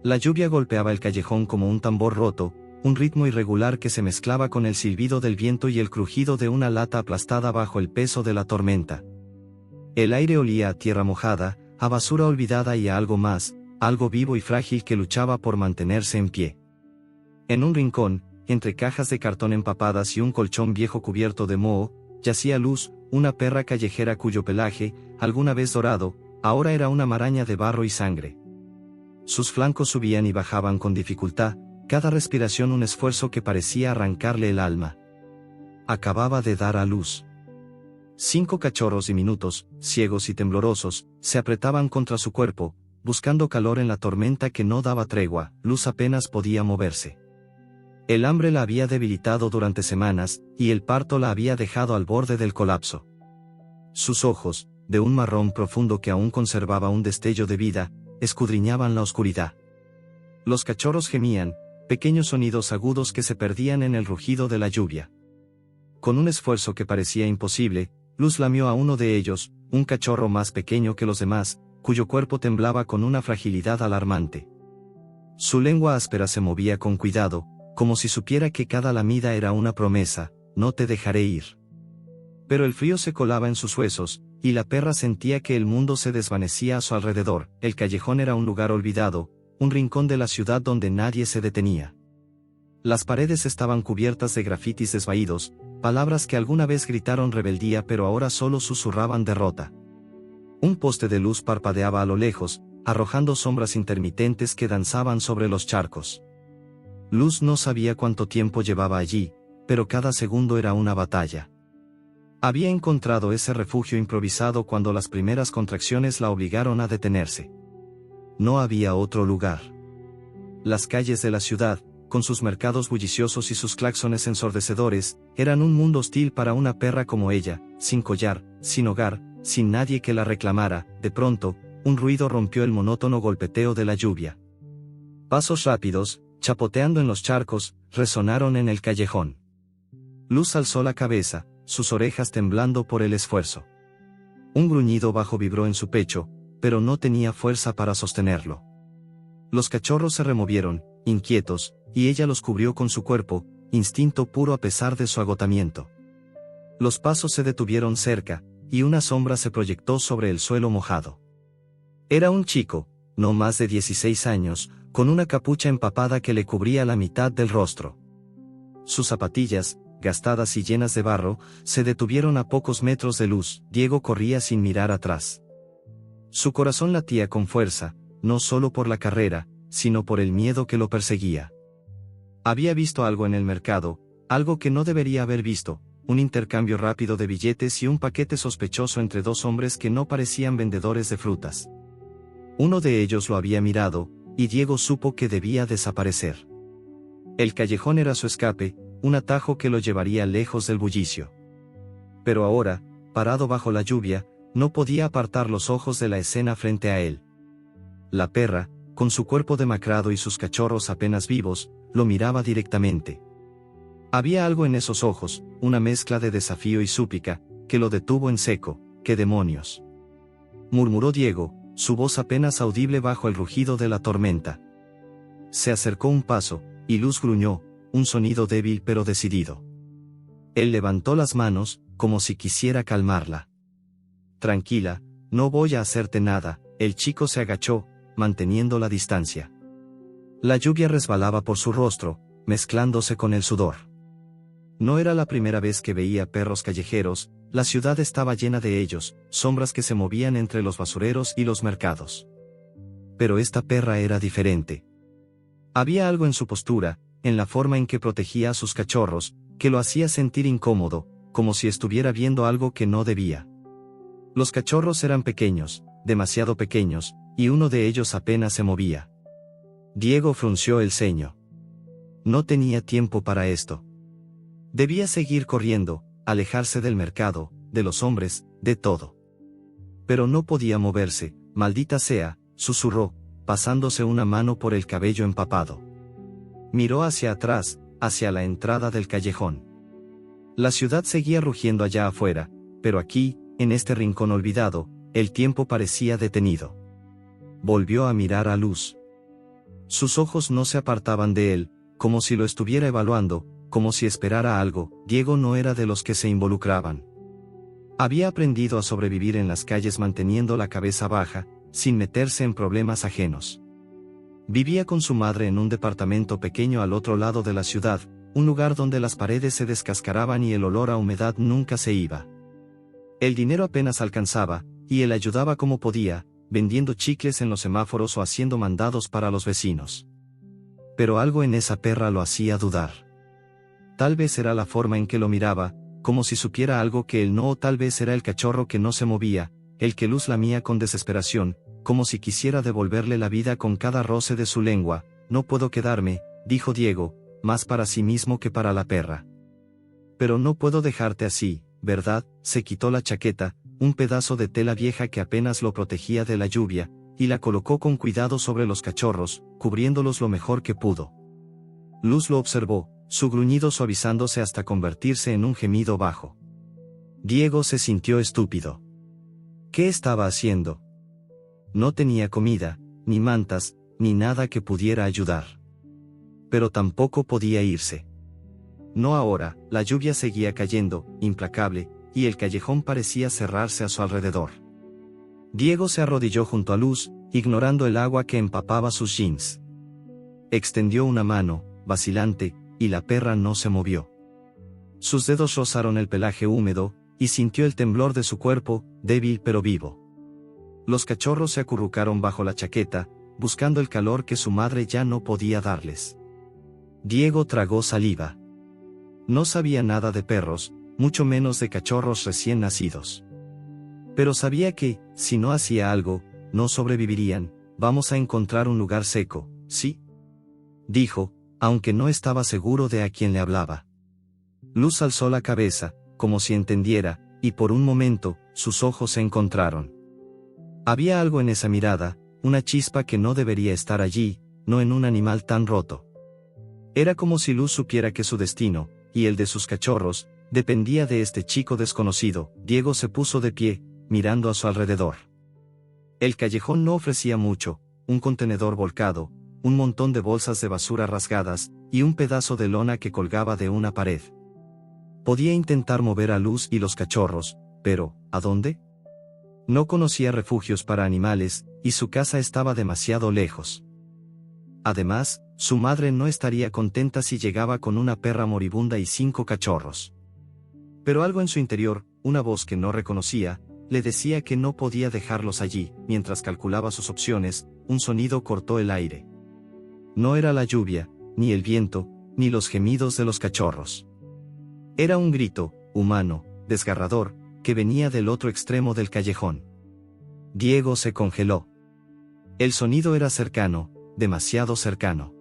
La lluvia golpeaba el callejón como un tambor roto, un ritmo irregular que se mezclaba con el silbido del viento y el crujido de una lata aplastada bajo el peso de la tormenta. El aire olía a tierra mojada, a basura olvidada y a algo más, algo vivo y frágil que luchaba por mantenerse en pie. En un rincón, entre cajas de cartón empapadas y un colchón viejo cubierto de moho, yacía Luz, una perra callejera cuyo pelaje, alguna vez dorado, ahora era una maraña de barro y sangre. Sus flancos subían y bajaban con dificultad, cada respiración un esfuerzo que parecía arrancarle el alma. Acababa de dar a luz. 5 cachorros diminutos, ciegos y temblorosos, se apretaban contra su cuerpo, buscando calor en la tormenta que no daba tregua. Luz apenas podía moverse. El hambre la había debilitado durante semanas, y el parto la había dejado al borde del colapso. Sus ojos, de un marrón profundo que aún conservaba un destello de vida, escudriñaban la oscuridad. Los cachorros gemían, pequeños sonidos agudos que se perdían en el rugido de la lluvia. Con un esfuerzo que parecía imposible, Luz lamió a uno de ellos, un cachorro más pequeño que los demás, cuyo cuerpo temblaba con una fragilidad alarmante. Su lengua áspera se movía con cuidado, como si supiera que cada lamida era una promesa: no te dejaré ir. Pero el frío se colaba en sus huesos, y la perra sentía que el mundo se desvanecía a su alrededor. El callejón era un lugar olvidado, un rincón de la ciudad donde nadie se detenía. Las paredes estaban cubiertas de grafitis desvaídos, palabras que alguna vez gritaron rebeldía pero ahora solo susurraban derrota. Un poste de luz parpadeaba a lo lejos, arrojando sombras intermitentes que danzaban sobre los charcos. Luz no sabía cuánto tiempo llevaba allí, pero cada segundo era una batalla. Había encontrado ese refugio improvisado cuando las primeras contracciones la obligaron a detenerse. No había otro lugar. Las calles de la ciudad, con sus mercados bulliciosos y sus claxones ensordecedores, eran un mundo hostil para una perra como ella, sin collar, sin hogar, sin nadie que la reclamara. De pronto, un ruido rompió el monótono golpeteo de la lluvia. Pasos rápidos, chapoteando en los charcos, resonaron en el callejón. Luz alzó la cabeza, sus orejas temblando por el esfuerzo. Un gruñido bajo vibró en su pecho, pero no tenía fuerza para sostenerlo. Los cachorros se removieron, inquietos, y ella los cubrió con su cuerpo, instinto puro a pesar de su agotamiento. Los pasos se detuvieron cerca, y una sombra se proyectó sobre el suelo mojado. Era un chico, no más de 16 años, con una capucha empapada que le cubría la mitad del rostro. Sus zapatillas, gastadas y llenas de barro, se detuvieron a pocos metros de Luz. Diego corría sin mirar atrás. Su corazón latía con fuerza, no solo por la carrera, sino por el miedo que lo perseguía. Había visto algo en el mercado, algo que no debería haber visto: un intercambio rápido de billetes y un paquete sospechoso entre dos hombres que no parecían vendedores de frutas. Uno de ellos lo había mirado, y Diego supo que debía desaparecer. El callejón era su escape, un atajo que lo llevaría lejos del bullicio. Pero ahora, parado bajo la lluvia, no podía apartar los ojos de la escena frente a él. La perra, con su cuerpo demacrado y sus cachorros apenas vivos, lo miraba directamente. Había algo en esos ojos, una mezcla de desafío y súplica, que lo detuvo en seco. «¿Qué demonios?», murmuró Diego, su voz apenas audible bajo el rugido de la tormenta. Se acercó un paso, y Luz gruñó, un sonido débil pero decidido. Él levantó las manos, como si quisiera calmarla. «Tranquila, no voy a hacerte nada». El chico se agachó, manteniendo la distancia. La lluvia resbalaba por su rostro, mezclándose con el sudor. No era la primera vez que veía perros callejeros, la ciudad estaba llena de ellos, sombras que se movían entre los basureros y los mercados. Pero esta perra era diferente. Había algo en su postura, en la forma en que protegía a sus cachorros, que lo hacía sentir incómodo, como si estuviera viendo algo que no debía. Los cachorros eran pequeños, demasiado pequeños, y uno de ellos apenas se movía. Diego frunció el ceño. No tenía tiempo para esto. Debía seguir corriendo, alejarse del mercado, de los hombres, de todo. Pero no podía moverse. «Maldita sea», susurró, pasándose una mano por el cabello empapado. Miró hacia atrás, hacia la entrada del callejón. La ciudad seguía rugiendo allá afuera, pero aquí, en este rincón olvidado, el tiempo parecía detenido. Volvió a mirar a Luz. Sus ojos no se apartaban de él, como si lo estuviera evaluando, como si esperara algo. Diego no era de los que se involucraban. Había aprendido a sobrevivir en las calles manteniendo la cabeza baja, sin meterse en problemas ajenos. Vivía con su madre en un departamento pequeño al otro lado de la ciudad, un lugar donde las paredes se descascaraban y el olor a humedad nunca se iba. El dinero apenas alcanzaba, y él ayudaba como podía, vendiendo chicles en los semáforos o haciendo mandados para los vecinos. Pero algo en esa perra lo hacía dudar. Tal vez era la forma en que lo miraba, como si supiera algo que él no, o tal vez era el cachorro que no se movía, el que Luz lamía con desesperación, como si quisiera devolverle la vida con cada roce de su lengua. No puedo quedarme, dijo Diego, más para sí mismo que para la perra. Pero no puedo dejarte así, ¿verdad? Se quitó la chaqueta, un pedazo de tela vieja que apenas lo protegía de la lluvia, y la colocó con cuidado sobre los cachorros, cubriéndolos lo mejor que pudo. Luz lo observó, su gruñido suavizándose hasta convertirse en un gemido bajo. Diego se sintió estúpido. ¿Qué estaba haciendo? No tenía comida, ni mantas, ni nada que pudiera ayudar. Pero tampoco podía irse. No ahora. La lluvia seguía cayendo, implacable, y el callejón parecía cerrarse a su alrededor. Diego se arrodilló junto a Luz, ignorando el agua que empapaba sus jeans. Extendió una mano, vacilante, y la perra no se movió. Sus dedos rozaron el pelaje húmedo, y sintió el temblor de su cuerpo, débil pero vivo. Los cachorros se acurrucaron bajo la chaqueta, buscando el calor que su madre ya no podía darles. Diego tragó saliva. No sabía nada de perros, mucho menos de cachorros recién nacidos. Pero sabía que, si no hacía algo, no sobrevivirían. Vamos a encontrar un lugar seco, ¿sí? Dijo, aunque no estaba seguro de a quién le hablaba. Luz alzó la cabeza, como si entendiera, y por un momento, sus ojos se encontraron. Había algo en esa mirada, una chispa que no debería estar allí, no en un animal tan roto. Era como si Luz supiera que su destino, y el de sus cachorros, dependía de este chico desconocido. Diego se puso de pie, mirando a su alrededor. El callejón no ofrecía mucho: un contenedor volcado, un montón de bolsas de basura rasgadas, y un pedazo de lona que colgaba de una pared. Podía intentar mover a Luz y los cachorros, pero, ¿a dónde? No conocía refugios para animales, y su casa estaba demasiado lejos. Además, su madre no estaría contenta si llegaba con una perra moribunda y 5 cachorros. Pero algo en su interior, una voz que no reconocía, le decía que no podía dejarlos allí. Mientras calculaba sus opciones, un sonido cortó el aire. No era la lluvia, ni el viento, ni los gemidos de los cachorros. Era un grito, humano, desgarrador, que venía del otro extremo del callejón. Diego se congeló. El sonido era cercano, demasiado cercano.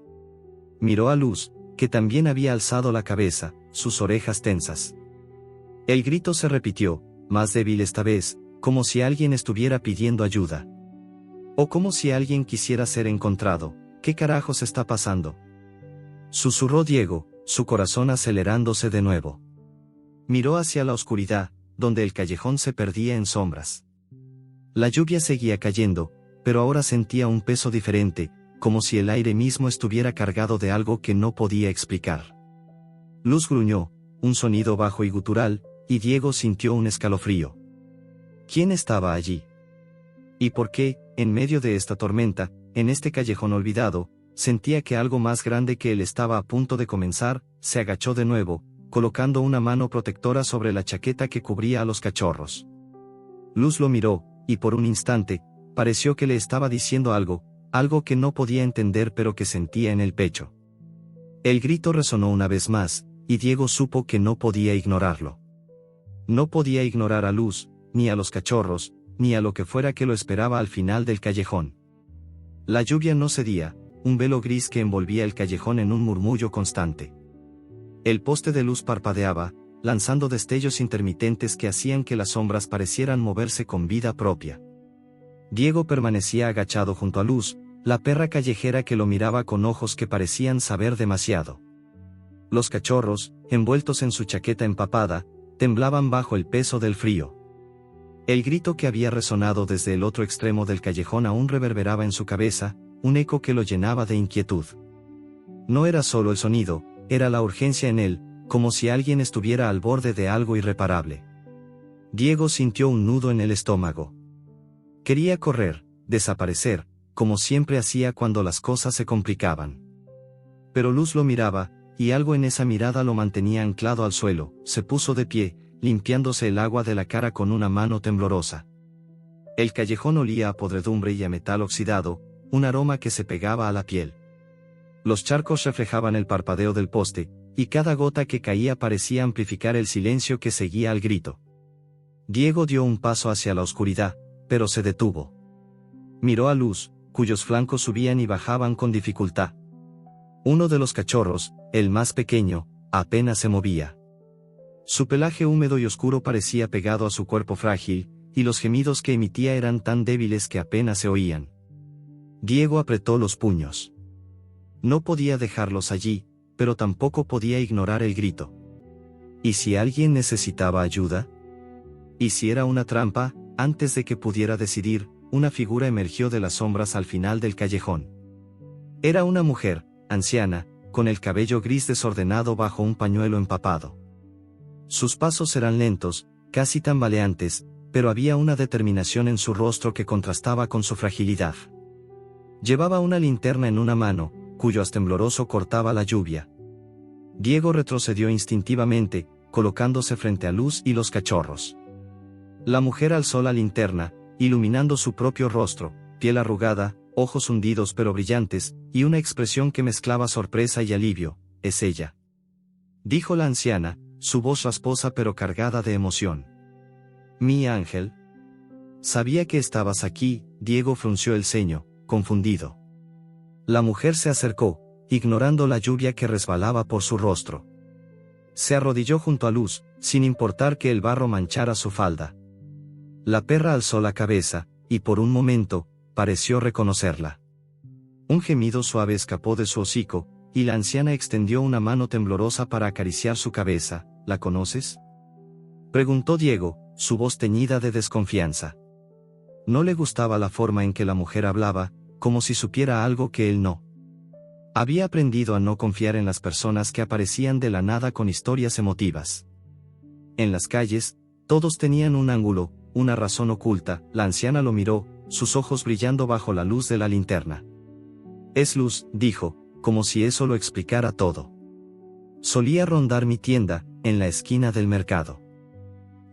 Miró a Luz, que también había alzado la cabeza, sus orejas tensas. El grito se repitió, más débil esta vez, como si alguien estuviera pidiendo ayuda. O como si alguien quisiera ser encontrado. ¿Qué carajos está pasando?, susurró Diego, su corazón acelerándose de nuevo. Miró hacia la oscuridad, donde el callejón se perdía en sombras. La lluvia seguía cayendo, pero ahora sentía un peso diferente, como si el aire mismo estuviera cargado de algo que no podía explicar. Luz gruñó, un sonido bajo y gutural, y Diego sintió un escalofrío. ¿Quién estaba allí? ¿Y por qué, en medio de esta tormenta, en este callejón olvidado, sentía que algo más grande que él estaba a punto de comenzar? Se agachó de nuevo, colocando una mano protectora sobre la chaqueta que cubría a los cachorros. Luz lo miró, y por un instante, pareció que le estaba diciendo algo que no podía entender pero que sentía en el pecho. El grito resonó una vez más, y Diego supo que no podía ignorarlo. No podía ignorar a Luz, ni a los cachorros, ni a lo que fuera que lo esperaba al final del callejón. La lluvia no cedía, un velo gris que envolvía el callejón en un murmullo constante. El poste de luz parpadeaba, lanzando destellos intermitentes que hacían que las sombras parecieran moverse con vida propia. Diego permanecía agachado junto a Luz, la perra callejera que lo miraba con ojos que parecían saber demasiado. Los cachorros, envueltos en su chaqueta empapada, temblaban bajo el peso del frío. El grito que había resonado desde el otro extremo del callejón aún reverberaba en su cabeza, un eco que lo llenaba de inquietud. No era solo el sonido, era la urgencia en él, como si alguien estuviera al borde de algo irreparable. Diego sintió un nudo en el estómago. Quería correr, desaparecer, como siempre hacía cuando las cosas se complicaban. Pero Luz lo miraba, y algo en esa mirada lo mantenía anclado al suelo. Se puso de pie, limpiándose el agua de la cara con una mano temblorosa. El callejón olía a podredumbre y a metal oxidado, un aroma que se pegaba a la piel. Los charcos reflejaban el parpadeo del poste, y cada gota que caía parecía amplificar el silencio que seguía al grito. Diego dio un paso hacia la oscuridad, pero se detuvo. Miró a Luz, cuyos flancos subían y bajaban con dificultad. Uno de los cachorros, el más pequeño, apenas se movía. Su pelaje húmedo y oscuro parecía pegado a su cuerpo frágil, y los gemidos que emitía eran tan débiles que apenas se oían. Diego apretó los puños. No podía dejarlos allí, pero tampoco podía ignorar el grito. ¿Y si alguien necesitaba ayuda? ¿Y si era una trampa? Antes de que pudiera decidir, una figura emergió de las sombras al final del callejón. Era una mujer, anciana, con el cabello gris desordenado bajo un pañuelo empapado. Sus pasos eran lentos, casi tambaleantes, pero había una determinación en su rostro que contrastaba con su fragilidad. Llevaba una linterna en una mano, cuyo haz tembloroso cortaba la lluvia. Diego retrocedió instintivamente, colocándose frente a Luz y los cachorros. La mujer alzó la linterna, iluminando su propio rostro, piel arrugada, ojos hundidos pero brillantes, y una expresión que mezclaba sorpresa y alivio. «Es ella», dijo la anciana, su voz rasposa pero cargada de emoción. «Mi ángel. Sabía que estabas aquí». Diego frunció el ceño, confundido. La mujer se acercó, ignorando la lluvia que resbalaba por su rostro. Se arrodilló junto a Luz, sin importar que el barro manchara su falda. La perra alzó la cabeza, y por un momento, pareció reconocerla. Un gemido suave escapó de su hocico, y la anciana extendió una mano temblorosa para acariciar su cabeza. «¿La conoces?», preguntó Diego, su voz teñida de desconfianza. No le gustaba la forma en que la mujer hablaba, como si supiera algo que él no. Había aprendido a no confiar en las personas que aparecían de la nada con historias emotivas. En las calles, todos tenían un ángulo, una razón oculta. La anciana lo miró, sus ojos brillando bajo la luz de la linterna. «Es Luz», dijo, como si eso lo explicara todo. «Solía rondar mi tienda, en la esquina del mercado.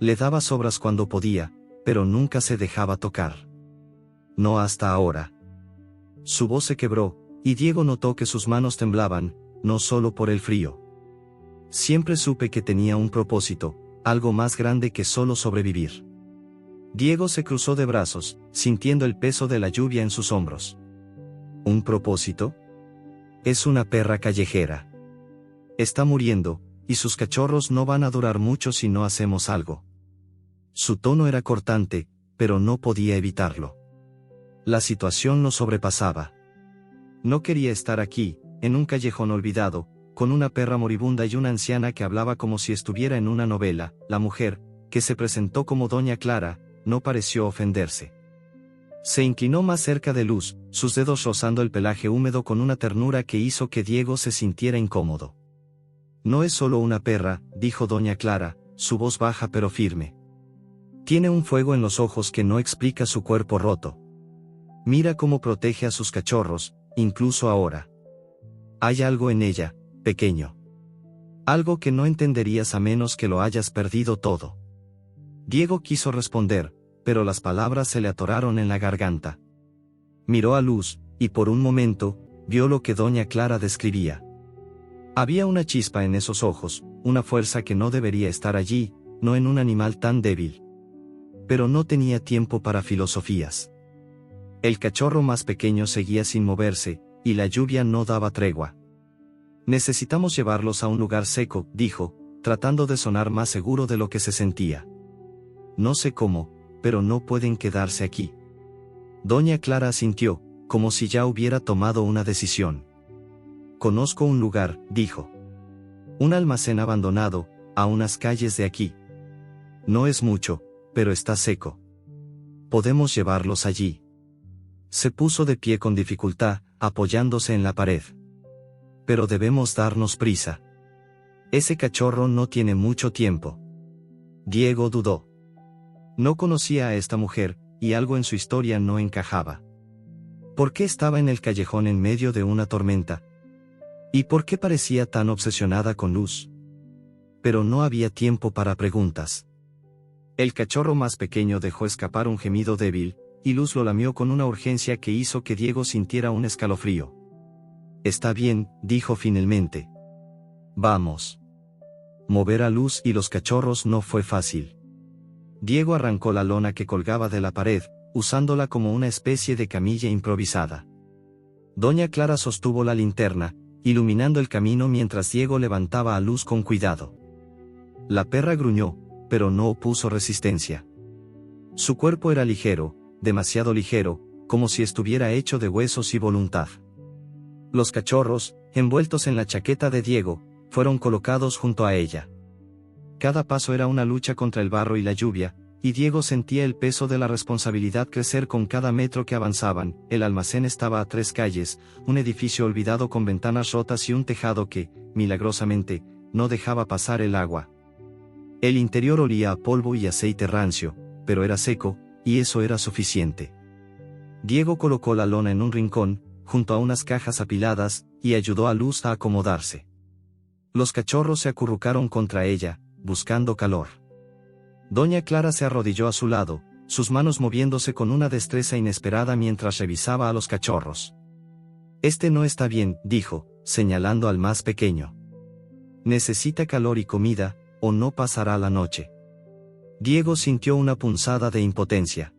Le daba sobras cuando podía, pero nunca se dejaba tocar. No hasta ahora». Su voz se quebró, y Diego notó que sus manos temblaban, no solo por el frío. «Siempre supe que tenía un propósito, algo más grande que solo sobrevivir». Diego se cruzó de brazos, sintiendo el peso de la lluvia en sus hombros. ¿Un propósito? Es una perra callejera. Está muriendo, y sus cachorros no van a durar mucho si no hacemos algo. Su tono era cortante, pero no podía evitarlo. La situación lo sobrepasaba. No quería estar aquí, en un callejón olvidado, con una perra moribunda y una anciana que hablaba como si estuviera en una novela. La mujer, que se presentó como Doña Clara, no pareció ofenderse. Se inclinó más cerca de Luz, sus dedos rozando el pelaje húmedo con una ternura que hizo que Diego se sintiera incómodo. «No es solo una perra», dijo Doña Clara, su voz baja pero firme. «Tiene un fuego en los ojos que no explica su cuerpo roto. Mira cómo protege a sus cachorros, incluso ahora. Hay algo en ella, pequeño. Algo que no entenderías a menos que lo hayas perdido todo». Diego quiso responder, pero las palabras se le atoraron en la garganta. Miró a Luz, y por un momento, vio lo que Doña Clara describía. Había una chispa en esos ojos, una fuerza que no debería estar allí, no en un animal tan débil. Pero no tenía tiempo para filosofías. El cachorro más pequeño seguía sin moverse, y la lluvia no daba tregua. «Necesitamos llevarlos a un lugar seco», dijo, tratando de sonar más seguro de lo que se sentía. «No sé cómo, pero no pueden quedarse aquí». Doña Clara asintió, como si ya hubiera tomado una decisión. «Conozco un lugar», dijo. «Un almacén abandonado, a unas calles de aquí. No es mucho, pero está seco. Podemos llevarlos allí». Se puso de pie con dificultad, apoyándose en la pared. Pero debemos darnos prisa. Ese cachorro no tiene mucho tiempo. Diego dudó. No conocía a esta mujer, y algo en su historia no encajaba. ¿Por qué estaba en el callejón en medio de una tormenta? ¿Y por qué parecía tan obsesionada con Luz? Pero no había tiempo para preguntas. El cachorro más pequeño dejó escapar un gemido débil, y Luz lo lamió con una urgencia que hizo que Diego sintiera un escalofrío. Está bien, dijo finalmente. Vamos. Mover a Luz y los cachorros no fue fácil. Diego arrancó la lona que colgaba de la pared, usándola como una especie de camilla improvisada. Doña Clara sostuvo la linterna, iluminando el camino mientras Diego levantaba a Luz con cuidado. La perra gruñó, pero no opuso resistencia. Su cuerpo era ligero, demasiado ligero, como si estuviera hecho de huesos y voluntad. Los cachorros, envueltos en la chaqueta de Diego, fueron colocados junto a ella. Cada paso era una lucha contra el barro y la lluvia, y Diego sentía el peso de la responsabilidad crecer con cada metro que avanzaban. El almacén estaba a 3 calles, un edificio olvidado con ventanas rotas y un tejado que, milagrosamente, no dejaba pasar el agua. El interior olía a polvo y aceite rancio, pero era seco, y eso era suficiente. Diego colocó la lona en un rincón, junto a unas cajas apiladas, y ayudó a Luz a acomodarse. Los cachorros se acurrucaron contra ella, buscando calor. Doña Clara se arrodilló a su lado, sus manos moviéndose con una destreza inesperada mientras revisaba a los cachorros. Este no está bien, dijo, señalando al más pequeño. Necesita calor y comida, o no pasará la noche. Diego sintió una punzada de impotencia.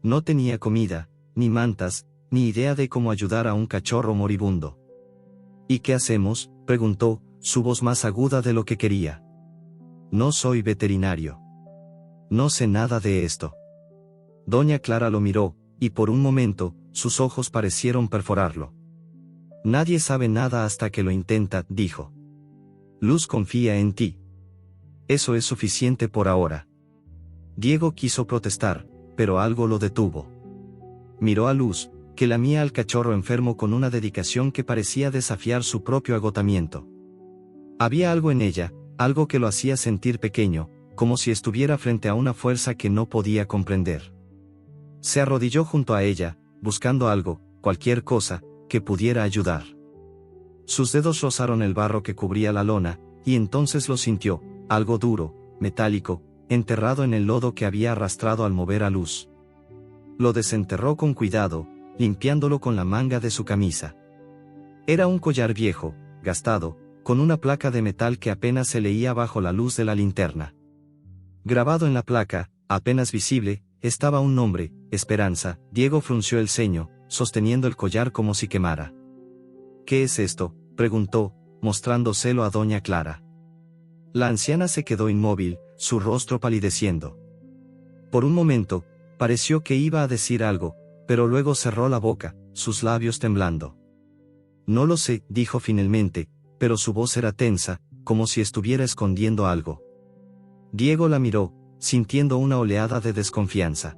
No tenía comida, ni mantas, ni idea de cómo ayudar a un cachorro moribundo. ¿Y qué hacemos?, preguntó, su voz más aguda de lo que quería. No soy veterinario. No sé nada de esto. Doña Clara lo miró, y por un momento, sus ojos parecieron perforarlo. Nadie sabe nada hasta que lo intenta, dijo. Luz confía en ti. Eso es suficiente por ahora. Diego quiso protestar, pero algo lo detuvo. Miró a Luz, que lamía al cachorro enfermo con una dedicación que parecía desafiar su propio agotamiento. Había algo en ella, algo que lo hacía sentir pequeño, como si estuviera frente a una fuerza que no podía comprender. Se arrodilló junto a ella, buscando algo, cualquier cosa, que pudiera ayudar. Sus dedos rozaron el barro que cubría la lona, y entonces lo sintió, algo duro, metálico, enterrado en el lodo que había arrastrado al mover a Luz. Lo desenterró con cuidado, limpiándolo con la manga de su camisa. Era un collar viejo, gastado, con una placa de metal que apenas se leía bajo la luz de la linterna. Grabado en la placa, apenas visible, estaba un nombre, Esperanza. Diego frunció el ceño, sosteniendo el collar como si quemara. ¿Qué es esto?, preguntó, mostrándoselo a Doña Clara. La anciana se quedó inmóvil, su rostro palideciendo. Por un momento, pareció que iba a decir algo, pero luego cerró la boca, sus labios temblando. No lo sé, dijo finalmente, pero su voz era tensa, como si estuviera escondiendo algo. Diego la miró, sintiendo una oleada de desconfianza.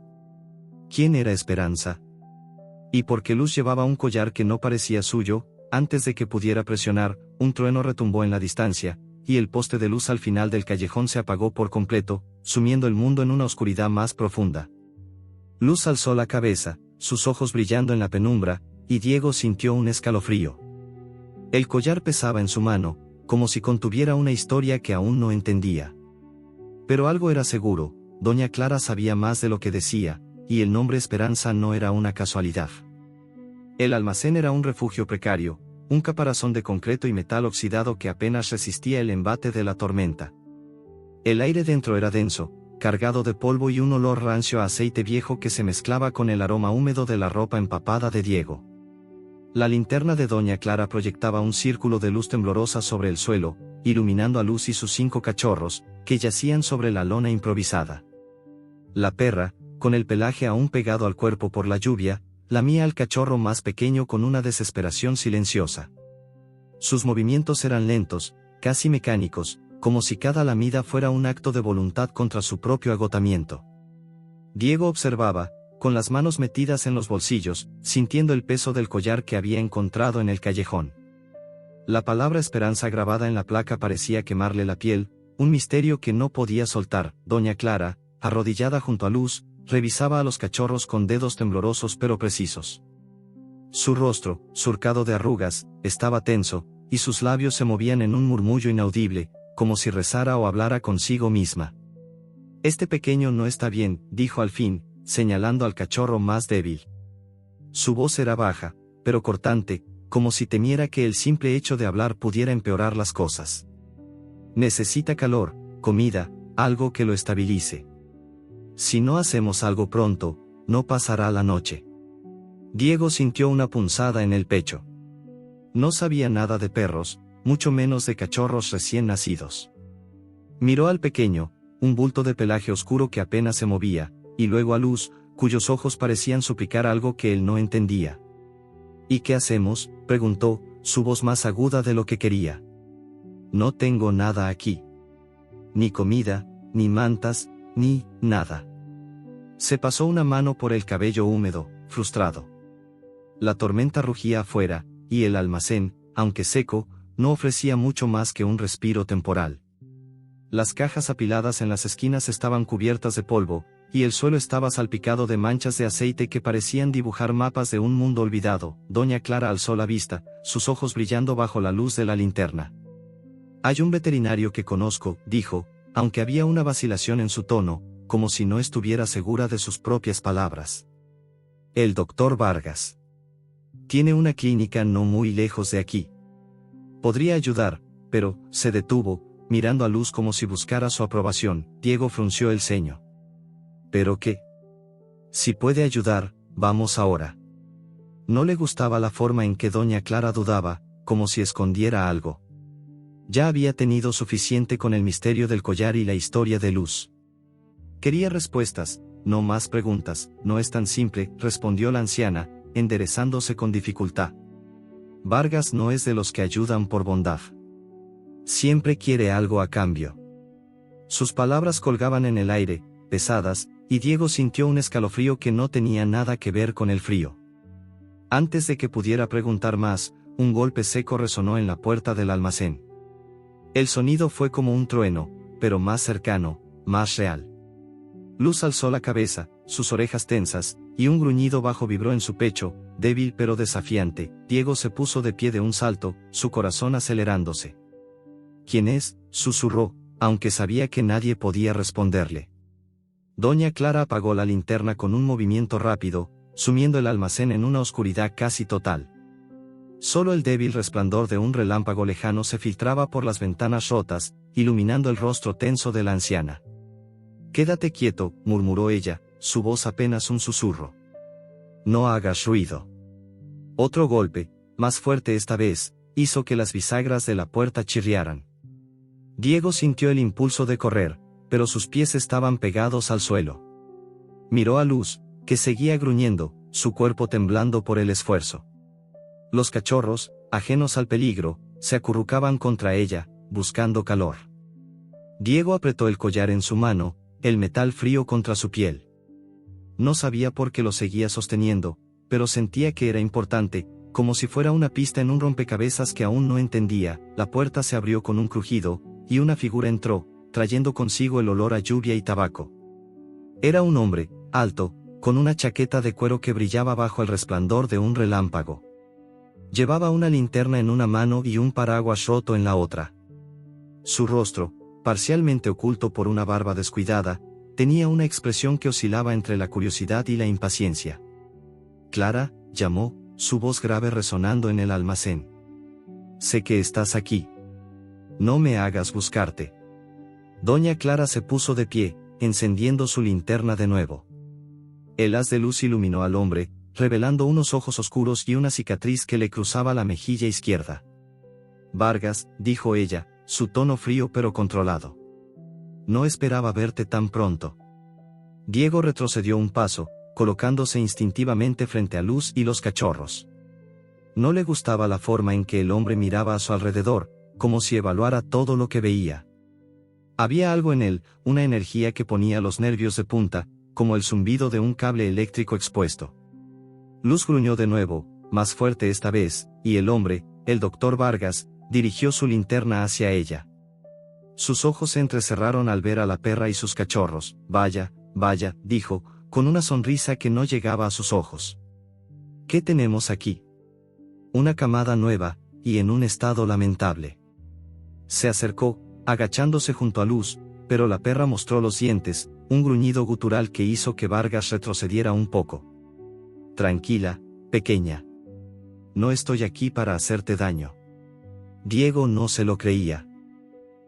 ¿Quién era Esperanza? Y porque Luz llevaba un collar que no parecía suyo. Antes de que pudiera presionar, un trueno retumbó en la distancia, y el poste de luz al final del callejón se apagó por completo, sumiendo el mundo en una oscuridad más profunda. Luz alzó la cabeza, sus ojos brillando en la penumbra, y Diego sintió un escalofrío. El collar pesaba en su mano, como si contuviera una historia que aún no entendía. Pero algo era seguro, Doña Clara sabía más de lo que decía, y el nombre Esperanza no era una casualidad. El almacén era un refugio precario, un caparazón de concreto y metal oxidado que apenas resistía el embate de la tormenta. El aire dentro era denso, cargado de polvo y un olor rancio a aceite viejo que se mezclaba con el aroma húmedo de la ropa empapada de Diego. La linterna de Doña Clara proyectaba un círculo de luz temblorosa sobre el suelo, iluminando a Luz y sus 5 cachorros, que yacían sobre la lona improvisada. La perra, con el pelaje aún pegado al cuerpo por la lluvia, lamía al cachorro más pequeño con una desesperación silenciosa. Sus movimientos eran lentos, casi mecánicos, como si cada lamida fuera un acto de voluntad contra su propio agotamiento. Diego observaba, con las manos metidas en los bolsillos, sintiendo el peso del collar que había encontrado en el callejón. La palabra esperanza grabada en la placa parecía quemarle la piel, un misterio que no podía soltar. Doña Clara, arrodillada junto a Luz, revisaba a los cachorros con dedos temblorosos pero precisos. Su rostro, surcado de arrugas, estaba tenso, y sus labios se movían en un murmullo inaudible, como si rezara o hablara consigo misma. «Este pequeño no está bien», dijo al fin, señalando al cachorro más débil. Su voz era baja, pero cortante, como si temiera que el simple hecho de hablar pudiera empeorar las cosas. «Necesita calor, comida, algo que lo estabilice. Si no hacemos algo pronto, no pasará la noche». Diego sintió una punzada en el pecho. No sabía nada de perros, mucho menos de cachorros recién nacidos. Miró al pequeño, un bulto de pelaje oscuro que apenas se movía, y luego a Luz, cuyos ojos parecían suplicar algo que él no entendía. «¿Y qué hacemos?», preguntó, su voz más aguda de lo que quería. «No tengo nada aquí. Ni comida, ni mantas, ni nada». Se pasó una mano por el cabello húmedo, frustrado. La tormenta rugía afuera, y el almacén, aunque seco, no ofrecía mucho más que un respiro temporal. Las cajas apiladas en las esquinas estaban cubiertas de polvo, y el suelo estaba salpicado de manchas de aceite que parecían dibujar mapas de un mundo olvidado. Doña Clara alzó la vista, sus ojos brillando bajo la luz de la linterna. «Hay un veterinario que conozco», dijo, aunque había una vacilación en su tono, como si no estuviera segura de sus propias palabras. «El doctor Vargas. Tiene una clínica no muy lejos de aquí. Podría ayudar», pero se detuvo, mirando a Luz como si buscara su aprobación. Diego frunció el ceño. «¿Pero qué? Si puede ayudar, vamos ahora». No le gustaba la forma en que doña Clara dudaba, como si escondiera algo. Ya había tenido suficiente con el misterio del collar y la historia de Luz. Quería respuestas, no más preguntas. «No es tan simple», respondió la anciana, enderezándose con dificultad. «Vargas no es de los que ayudan por bondad. Siempre quiere algo a cambio». Sus palabras colgaban en el aire, pesadas, y Diego sintió un escalofrío que no tenía nada que ver con el frío. Antes de que pudiera preguntar más, un golpe seco resonó en la puerta del almacén. El sonido fue como un trueno, pero más cercano, más real. Luz alzó la cabeza, sus orejas tensas, y un gruñido bajo vibró en su pecho, débil pero desafiante. Diego se puso de pie de un salto, su corazón acelerándose. «¿Quién es?», susurró, aunque sabía que nadie podía responderle. Doña Clara apagó la linterna con un movimiento rápido, sumiendo el almacén en una oscuridad casi total. Solo el débil resplandor de un relámpago lejano se filtraba por las ventanas rotas, iluminando el rostro tenso de la anciana. «Quédate quieto», murmuró ella, su voz apenas un susurro. «No hagas ruido». Otro golpe, más fuerte esta vez, hizo que las bisagras de la puerta chirriaran. Diego sintió el impulso de correr, pero sus pies estaban pegados al suelo. Miró a Luz, que seguía gruñendo, su cuerpo temblando por el esfuerzo. Los cachorros, ajenos al peligro, se acurrucaban contra ella, buscando calor. Diego apretó el collar en su mano, el metal frío contra su piel. No sabía por qué lo seguía sosteniendo, pero sentía que era importante, como si fuera una pista en un rompecabezas que aún no entendía. La puerta se abrió con un crujido, y una figura entró, trayendo consigo el olor a lluvia y tabaco. Era un hombre, alto, con una chaqueta de cuero que brillaba bajo el resplandor de un relámpago. Llevaba una linterna en una mano y un paraguas roto en la otra. Su rostro, parcialmente oculto por una barba descuidada, tenía una expresión que oscilaba entre la curiosidad y la impaciencia. «Clara», llamó, su voz grave resonando en el almacén. «Sé que estás aquí. No me hagas buscarte». Doña Clara se puso de pie, encendiendo su linterna de nuevo. El haz de luz iluminó al hombre, revelando unos ojos oscuros y una cicatriz que le cruzaba la mejilla izquierda. «Vargas», dijo ella, su tono frío pero controlado. «No esperaba verte tan pronto». Diego retrocedió un paso, colocándose instintivamente frente a Luz y los cachorros. No le gustaba la forma en que el hombre miraba a su alrededor, como si evaluara todo lo que veía. Había algo en él, una energía que ponía los nervios de punta, como el zumbido de un cable eléctrico expuesto. Luz gruñó de nuevo, más fuerte esta vez, y el hombre, el doctor Vargas, dirigió su linterna hacia ella. Sus ojos se entrecerraron al ver a la perra y sus cachorros. Vaya, vaya, dijo, con una sonrisa que no llegaba a sus ojos. ¿Qué tenemos aquí? Una camada nueva, y en un estado lamentable. Se acercó, agachándose junto a Luz, pero la perra mostró los dientes, un gruñido gutural que hizo que Vargas retrocediera un poco. Tranquila, pequeña. No estoy aquí para hacerte daño. Diego no se lo creía.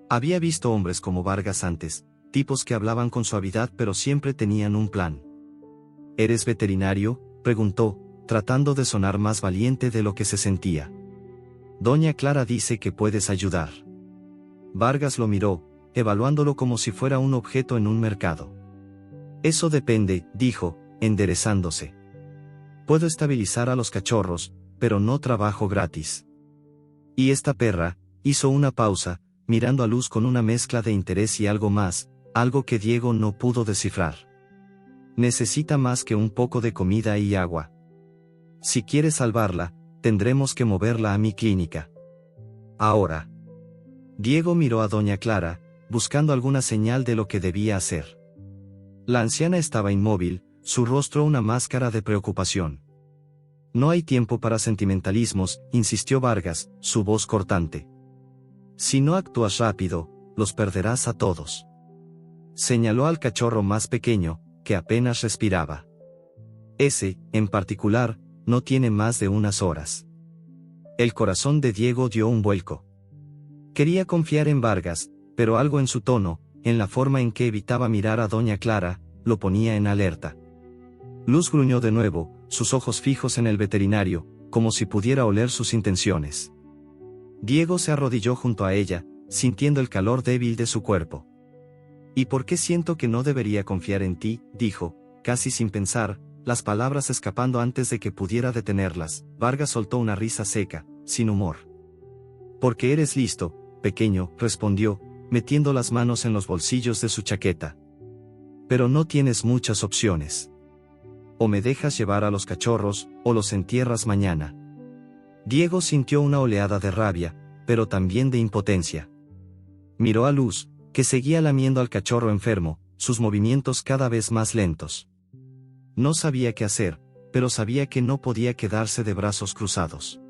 Había visto hombres como Vargas antes, tipos que hablaban con suavidad pero siempre tenían un plan. ¿Eres veterinario?, preguntó, tratando de sonar más valiente de lo que se sentía. Doña Clara dice que puedes ayudar. Vargas lo miró, evaluándolo como si fuera un objeto en un mercado. Eso depende, dijo, enderezándose. Puedo estabilizar a los cachorros, pero no trabajo gratis. Y esta perra, hizo una pausa, mirando a Luz con una mezcla de interés y algo más, algo que Diego no pudo descifrar. Necesita más que un poco de comida y agua. Si quieres salvarla, tendremos que moverla a mi clínica. Ahora. Diego miró a Doña Clara, buscando alguna señal de lo que debía hacer. La anciana estaba inmóvil, su rostro una máscara de preocupación. No hay tiempo para sentimentalismos, insistió Vargas, su voz cortante. Si no actúas rápido, los perderás a todos. Señaló al cachorro más pequeño, que apenas respiraba. Ese, en particular, no tiene más de unas horas. El corazón de Diego dio un vuelco. Quería confiar en Vargas, pero algo en su tono, en la forma en que evitaba mirar a Doña Clara, lo ponía en alerta. Luz gruñó de nuevo, sus ojos fijos en el veterinario, como si pudiera oler sus intenciones. Diego se arrodilló junto a ella, sintiendo el calor débil de su cuerpo. ¿Y por qué siento que no debería confiar en ti?, dijo, casi sin pensar, las palabras escapando antes de que pudiera detenerlas. Vargas soltó una risa seca, sin humor. Porque eres listo, pequeño, respondió, metiendo las manos en los bolsillos de su chaqueta. Pero no tienes muchas opciones. O me dejas llevar a los cachorros, o los entierras mañana. Diego sintió una oleada de rabia, pero también de impotencia. Miró a Luz, que seguía lamiendo al cachorro enfermo, sus movimientos cada vez más lentos. No sabía qué hacer, pero sabía que no podía quedarse de brazos cruzados.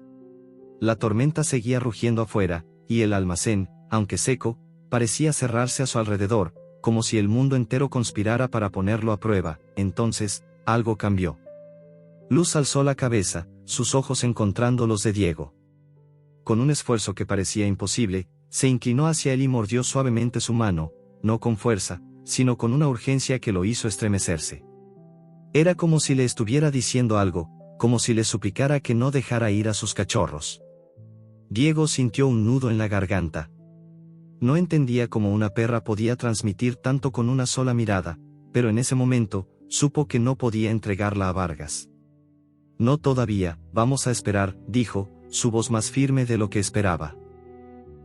La tormenta seguía rugiendo afuera, y el almacén, aunque seco, parecía cerrarse a su alrededor, como si el mundo entero conspirara para ponerlo a prueba. Entonces, algo cambió. Luz alzó la cabeza, sus ojos encontrando los de Diego. Con un esfuerzo que parecía imposible, se inclinó hacia él y mordió suavemente su mano, no con fuerza, sino con una urgencia que lo hizo estremecerse. Era como si le estuviera diciendo algo, como si le suplicara que no dejara ir a sus cachorros. Diego sintió un nudo en la garganta. No entendía cómo una perra podía transmitir tanto con una sola mirada, pero en ese momento, supo que no podía entregarla a Vargas. No todavía, vamos a esperar, dijo, su voz más firme de lo que esperaba.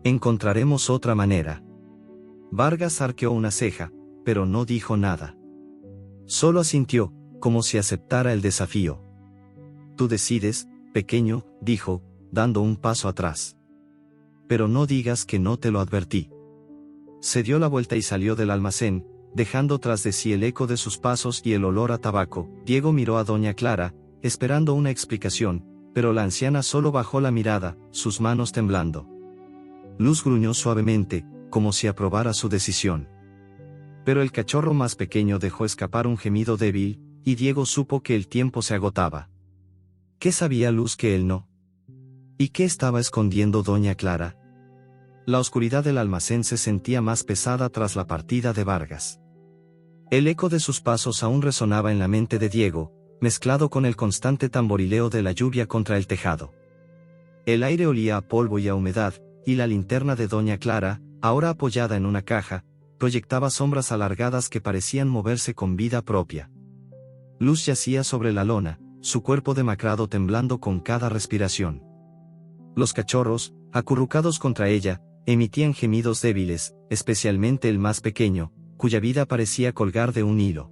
Encontraremos otra manera. Vargas arqueó una ceja, pero no dijo nada. Solo asintió, como si aceptara el desafío. Tú decides, pequeño, dijo, dando un paso atrás. Pero no digas que no te lo advertí. Se dio la vuelta y salió del almacén, dejando tras de sí el eco de sus pasos y el olor a tabaco. Diego miró a Doña Clara, esperando una explicación, pero la anciana solo bajó la mirada, sus manos temblando. Luz gruñó suavemente, como si aprobara su decisión. Pero el cachorro más pequeño dejó escapar un gemido débil, y Diego supo que el tiempo se agotaba. ¿Qué sabía Luz que él no? ¿Y qué estaba escondiendo Doña Clara? La oscuridad del almacén se sentía más pesada tras la partida de Vargas. El eco de sus pasos aún resonaba en la mente de Diego, mezclado con el constante tamborileo de la lluvia contra el tejado. El aire olía a polvo y a humedad, y la linterna de Doña Clara, ahora apoyada en una caja, proyectaba sombras alargadas que parecían moverse con vida propia. Luz yacía sobre la lona, su cuerpo demacrado temblando con cada respiración. Los cachorros, acurrucados contra ella, emitían gemidos débiles, especialmente el más pequeño, cuya vida parecía colgar de un hilo.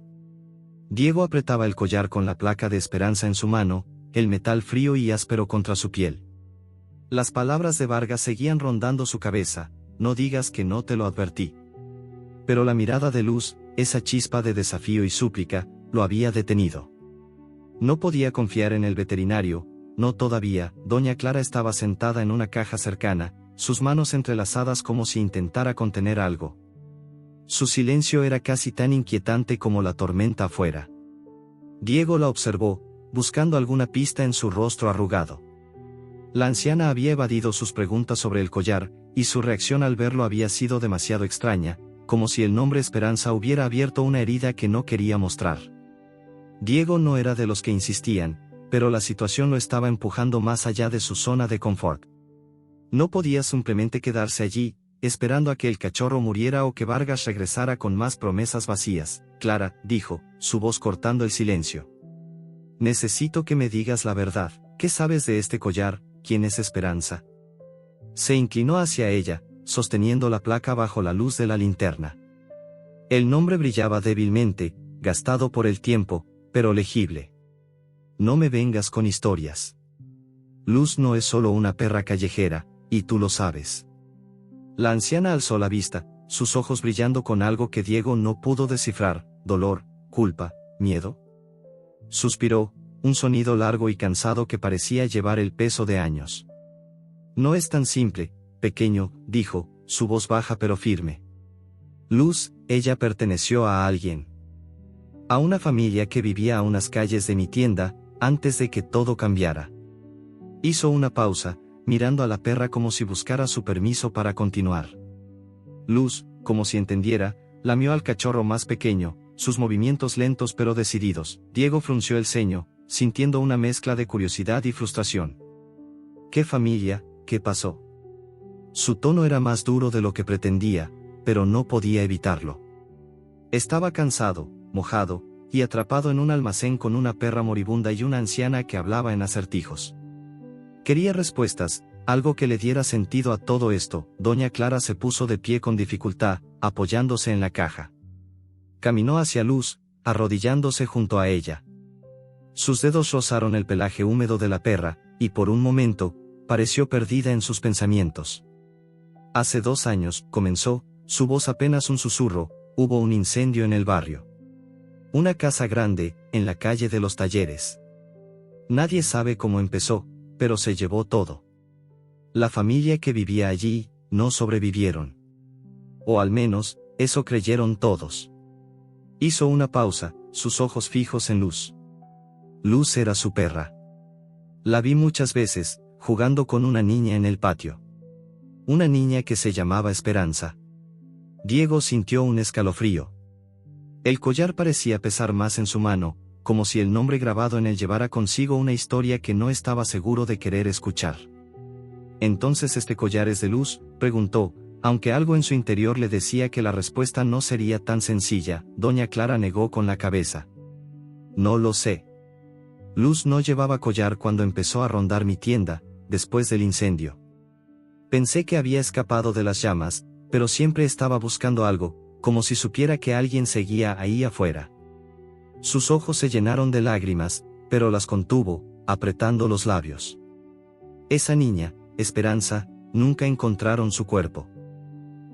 Diego apretaba el collar con la placa de esperanza en su mano, el metal frío y áspero contra su piel. Las palabras de Vargas seguían rondando su cabeza: no digas que no te lo advertí. Pero la mirada de Luz, esa chispa de desafío y súplica, lo había detenido. No podía confiar en el veterinario, no todavía. Doña Clara estaba sentada en una caja cercana, sus manos entrelazadas como si intentara contener algo. Su silencio era casi tan inquietante como la tormenta afuera. Diego la observó, buscando alguna pista en su rostro arrugado. La anciana había evadido sus preguntas sobre el collar, y su reacción al verlo había sido demasiado extraña, como si el nombre Esperanza hubiera abierto una herida que no quería mostrar. Diego no era de los que insistían, pero la situación lo estaba empujando más allá de su zona de confort. No podía simplemente quedarse allí, esperando a que el cachorro muriera o que Vargas regresara con más promesas vacías. Clara, dijo, su voz cortando el silencio. Necesito que me digas la verdad. ¿Qué sabes de este collar? ¿Quién es Esperanza? Se inclinó hacia ella, sosteniendo la placa bajo la luz de la linterna. El nombre brillaba débilmente, gastado por el tiempo, pero legible. No me vengas con historias. Luz no es solo una perra callejera, y tú lo sabes. La anciana alzó la vista, sus ojos brillando con algo que Diego no pudo descifrar: dolor, culpa, miedo. Suspiró, un sonido largo y cansado que parecía llevar el peso de años. No es tan simple, pequeño, dijo, su voz baja pero firme. Luz, ella perteneció a alguien. A una familia que vivía a unas calles de mi tienda, antes de que todo cambiara. Hizo una pausa, mirando a la perra como si buscara su permiso para continuar. Luz, como si entendiera, lamió al cachorro más pequeño, sus movimientos lentos pero decididos. Diego frunció el ceño, sintiendo una mezcla de curiosidad y frustración. ¿Qué familia? ¿Qué pasó? Su tono era más duro de lo que pretendía, pero no podía evitarlo. Estaba cansado, mojado, y atrapado en un almacén con una perra moribunda y una anciana que hablaba en acertijos. Quería respuestas, algo que le diera sentido a todo esto. Doña Clara se puso de pie con dificultad, apoyándose en la caja. Caminó hacia Luz, arrodillándose junto a ella. Sus dedos rozaron el pelaje húmedo de la perra, y por un momento, pareció perdida en sus pensamientos. Hace 2 años, comenzó, su voz apenas un susurro, hubo un incendio en el barrio. Una casa grande, en la calle de los Talleres. Nadie sabe cómo empezó, pero se llevó todo. La familia que vivía allí, no sobrevivieron. O al menos, eso creyeron todos. Hizo una pausa, sus ojos fijos en Luz. Luz era su perra. La vi muchas veces, jugando con una niña en el patio. Una niña que se llamaba Esperanza. Diego sintió un escalofrío. El collar parecía pesar más en su mano, como si el nombre grabado en él llevara consigo una historia que no estaba seguro de querer escuchar. ¿Entonces este collar es de Luz?, preguntó, aunque algo en su interior le decía que la respuesta no sería tan sencilla. Doña Clara negó con la cabeza. No lo sé. Luz no llevaba collar cuando empezó a rondar mi tienda, después del incendio. Pensé que había escapado de las llamas, pero siempre estaba buscando algo, como si supiera que alguien seguía ahí afuera. Sus ojos se llenaron de lágrimas, pero las contuvo, apretando los labios. Esa niña, Esperanza, nunca encontraron su cuerpo.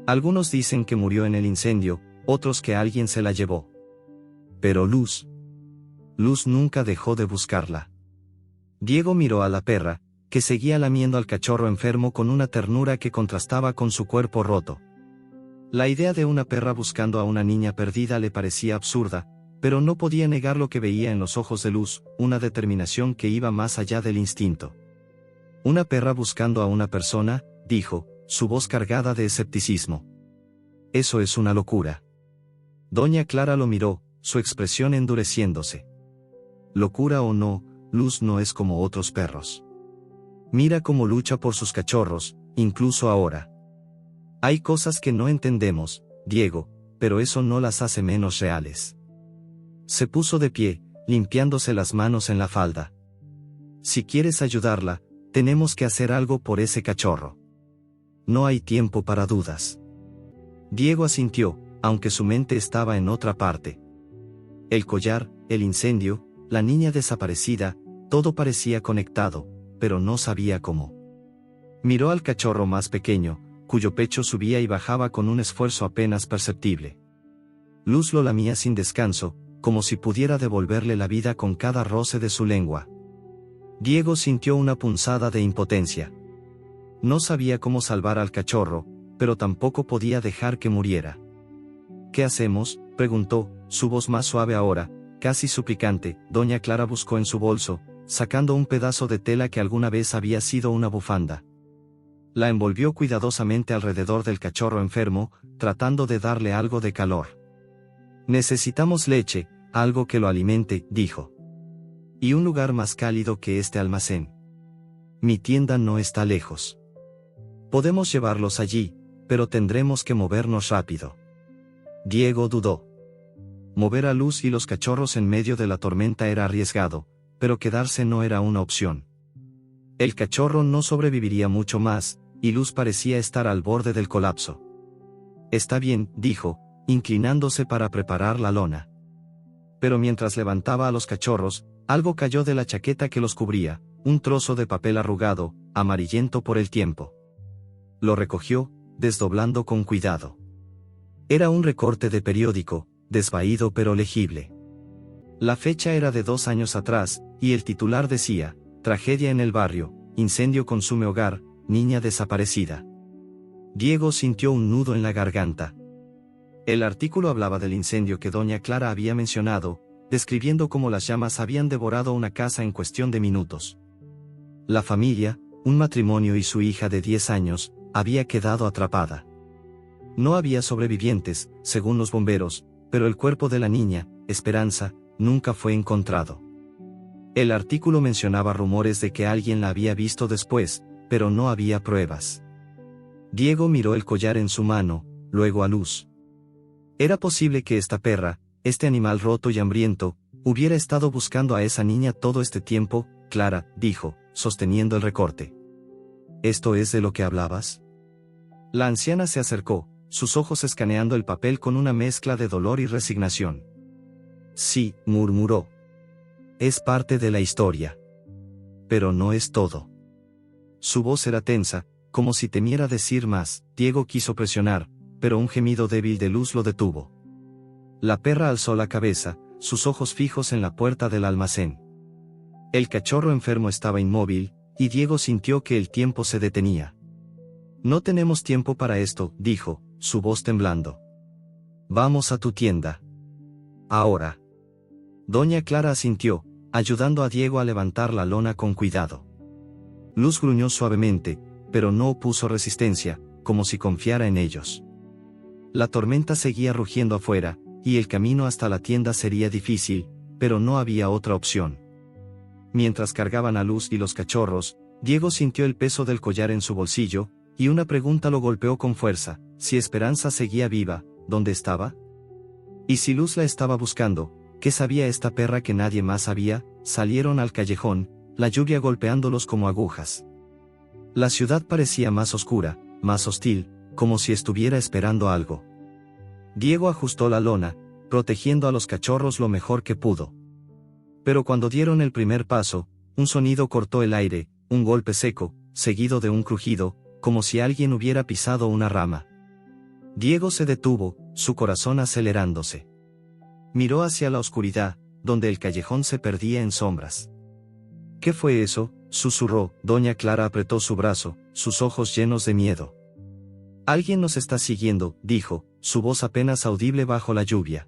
Algunos dicen que murió en el incendio, otros que alguien se la llevó. Pero Luz nunca dejó de buscarla. Diego miró a la perra, que seguía lamiendo al cachorro enfermo con una ternura que contrastaba con su cuerpo roto. La idea de una perra buscando a una niña perdida le parecía absurda, pero no podía negar lo que veía en los ojos de Luz, una determinación que iba más allá del instinto. Una perra buscando a una persona, dijo, su voz cargada de escepticismo. Eso es una locura. Doña Clara lo miró, su expresión endureciéndose. Locura o no, Luz no es como otros perros. Mira cómo lucha por sus cachorros, incluso ahora. Hay cosas que no entendemos, Diego, pero eso no las hace menos reales. Se puso de pie, limpiándose las manos en la falda. Si quieres ayudarla, tenemos que hacer algo por ese cachorro. No hay tiempo para dudas. Diego asintió, aunque su mente estaba en otra parte. El collar, el incendio, la niña desaparecida, todo parecía conectado, pero no sabía cómo. Miró al cachorro más pequeño, cuyo pecho subía y bajaba con un esfuerzo apenas perceptible. Luz lo lamía sin descanso, como si pudiera devolverle la vida con cada roce de su lengua. Diego sintió una punzada de impotencia. No sabía cómo salvar al cachorro, pero tampoco podía dejar que muriera. ¿Qué hacemos?, preguntó, su voz más suave ahora, casi suplicante. Doña Clara buscó en su bolso, sacando un pedazo de tela que alguna vez había sido una bufanda. La envolvió cuidadosamente alrededor del cachorro enfermo, tratando de darle algo de calor. Necesitamos leche, algo que lo alimente, dijo. Y un lugar más cálido que este almacén. Mi tienda no está lejos. Podemos llevarlos allí, pero tendremos que movernos rápido. Diego dudó. Mover a Luz y los cachorros en medio de la tormenta era arriesgado, pero quedarse no era una opción. El cachorro no sobreviviría mucho más, y Luz parecía estar al borde del colapso. Está bien, dijo, inclinándose para preparar la lona. Pero mientras levantaba a los cachorros, algo cayó de la chaqueta que los cubría, un trozo de papel arrugado, amarillento por el tiempo. Lo recogió, desdoblando con cuidado. Era un recorte de periódico, desvaído pero legible. La fecha era de 2 años atrás, y el titular decía: tragedia en el barrio, incendio consume hogar, niña desaparecida. Diego sintió un nudo en la garganta. El artículo hablaba del incendio que doña Clara había mencionado, describiendo cómo las llamas habían devorado una casa en cuestión de minutos. La familia, un matrimonio y su hija de 10 años, había quedado atrapada. No había sobrevivientes, según los bomberos, pero el cuerpo de la niña, Esperanza, nunca fue encontrado. El artículo mencionaba rumores de que alguien la había visto después, pero no había pruebas. Diego miró el collar en su mano, luego a Luz. Era posible que esta perra, este animal roto y hambriento, hubiera estado buscando a esa niña todo este tiempo. Clara, dijo, sosteniendo el recorte. ¿Esto es de lo que hablabas? La anciana se acercó, sus ojos escaneando el papel con una mezcla de dolor y resignación. Sí, murmuró. Es parte de la historia. Pero no es todo. Su voz era tensa, como si temiera decir más. Diego quiso presionar, pero un gemido débil de Luz lo detuvo. La perra alzó la cabeza, sus ojos fijos en la puerta del almacén. El cachorro enfermo estaba inmóvil, y Diego sintió que el tiempo se detenía. No tenemos tiempo para esto, dijo, su voz temblando. Vamos a tu tienda. Ahora. Doña Clara asintió, ayudando a Diego a levantar la lona con cuidado. Luz gruñó suavemente, pero no opuso resistencia, como si confiara en ellos. La tormenta seguía rugiendo afuera, y el camino hasta la tienda sería difícil, pero no había otra opción. Mientras cargaban a Luz y los cachorros, Diego sintió el peso del collar en su bolsillo, y una pregunta lo golpeó con fuerza: si Esperanza seguía viva, ¿dónde estaba? Y si Luz la estaba buscando, ¿qué sabía esta perra que nadie más sabía? Salieron al callejón, la lluvia golpeándolos como agujas. La ciudad parecía más oscura, más hostil, como si estuviera esperando algo. Diego ajustó la lona, protegiendo a los cachorros lo mejor que pudo. Pero cuando dieron el primer paso, un sonido cortó el aire, un golpe seco, seguido de un crujido, como si alguien hubiera pisado una rama. Diego se detuvo, su corazón acelerándose. Miró hacia la oscuridad, donde el callejón se perdía en sombras. ¿Qué fue eso?, susurró. Doña Clara apretó su brazo, sus ojos llenos de miedo. Alguien nos está siguiendo, dijo, su voz apenas audible bajo la lluvia.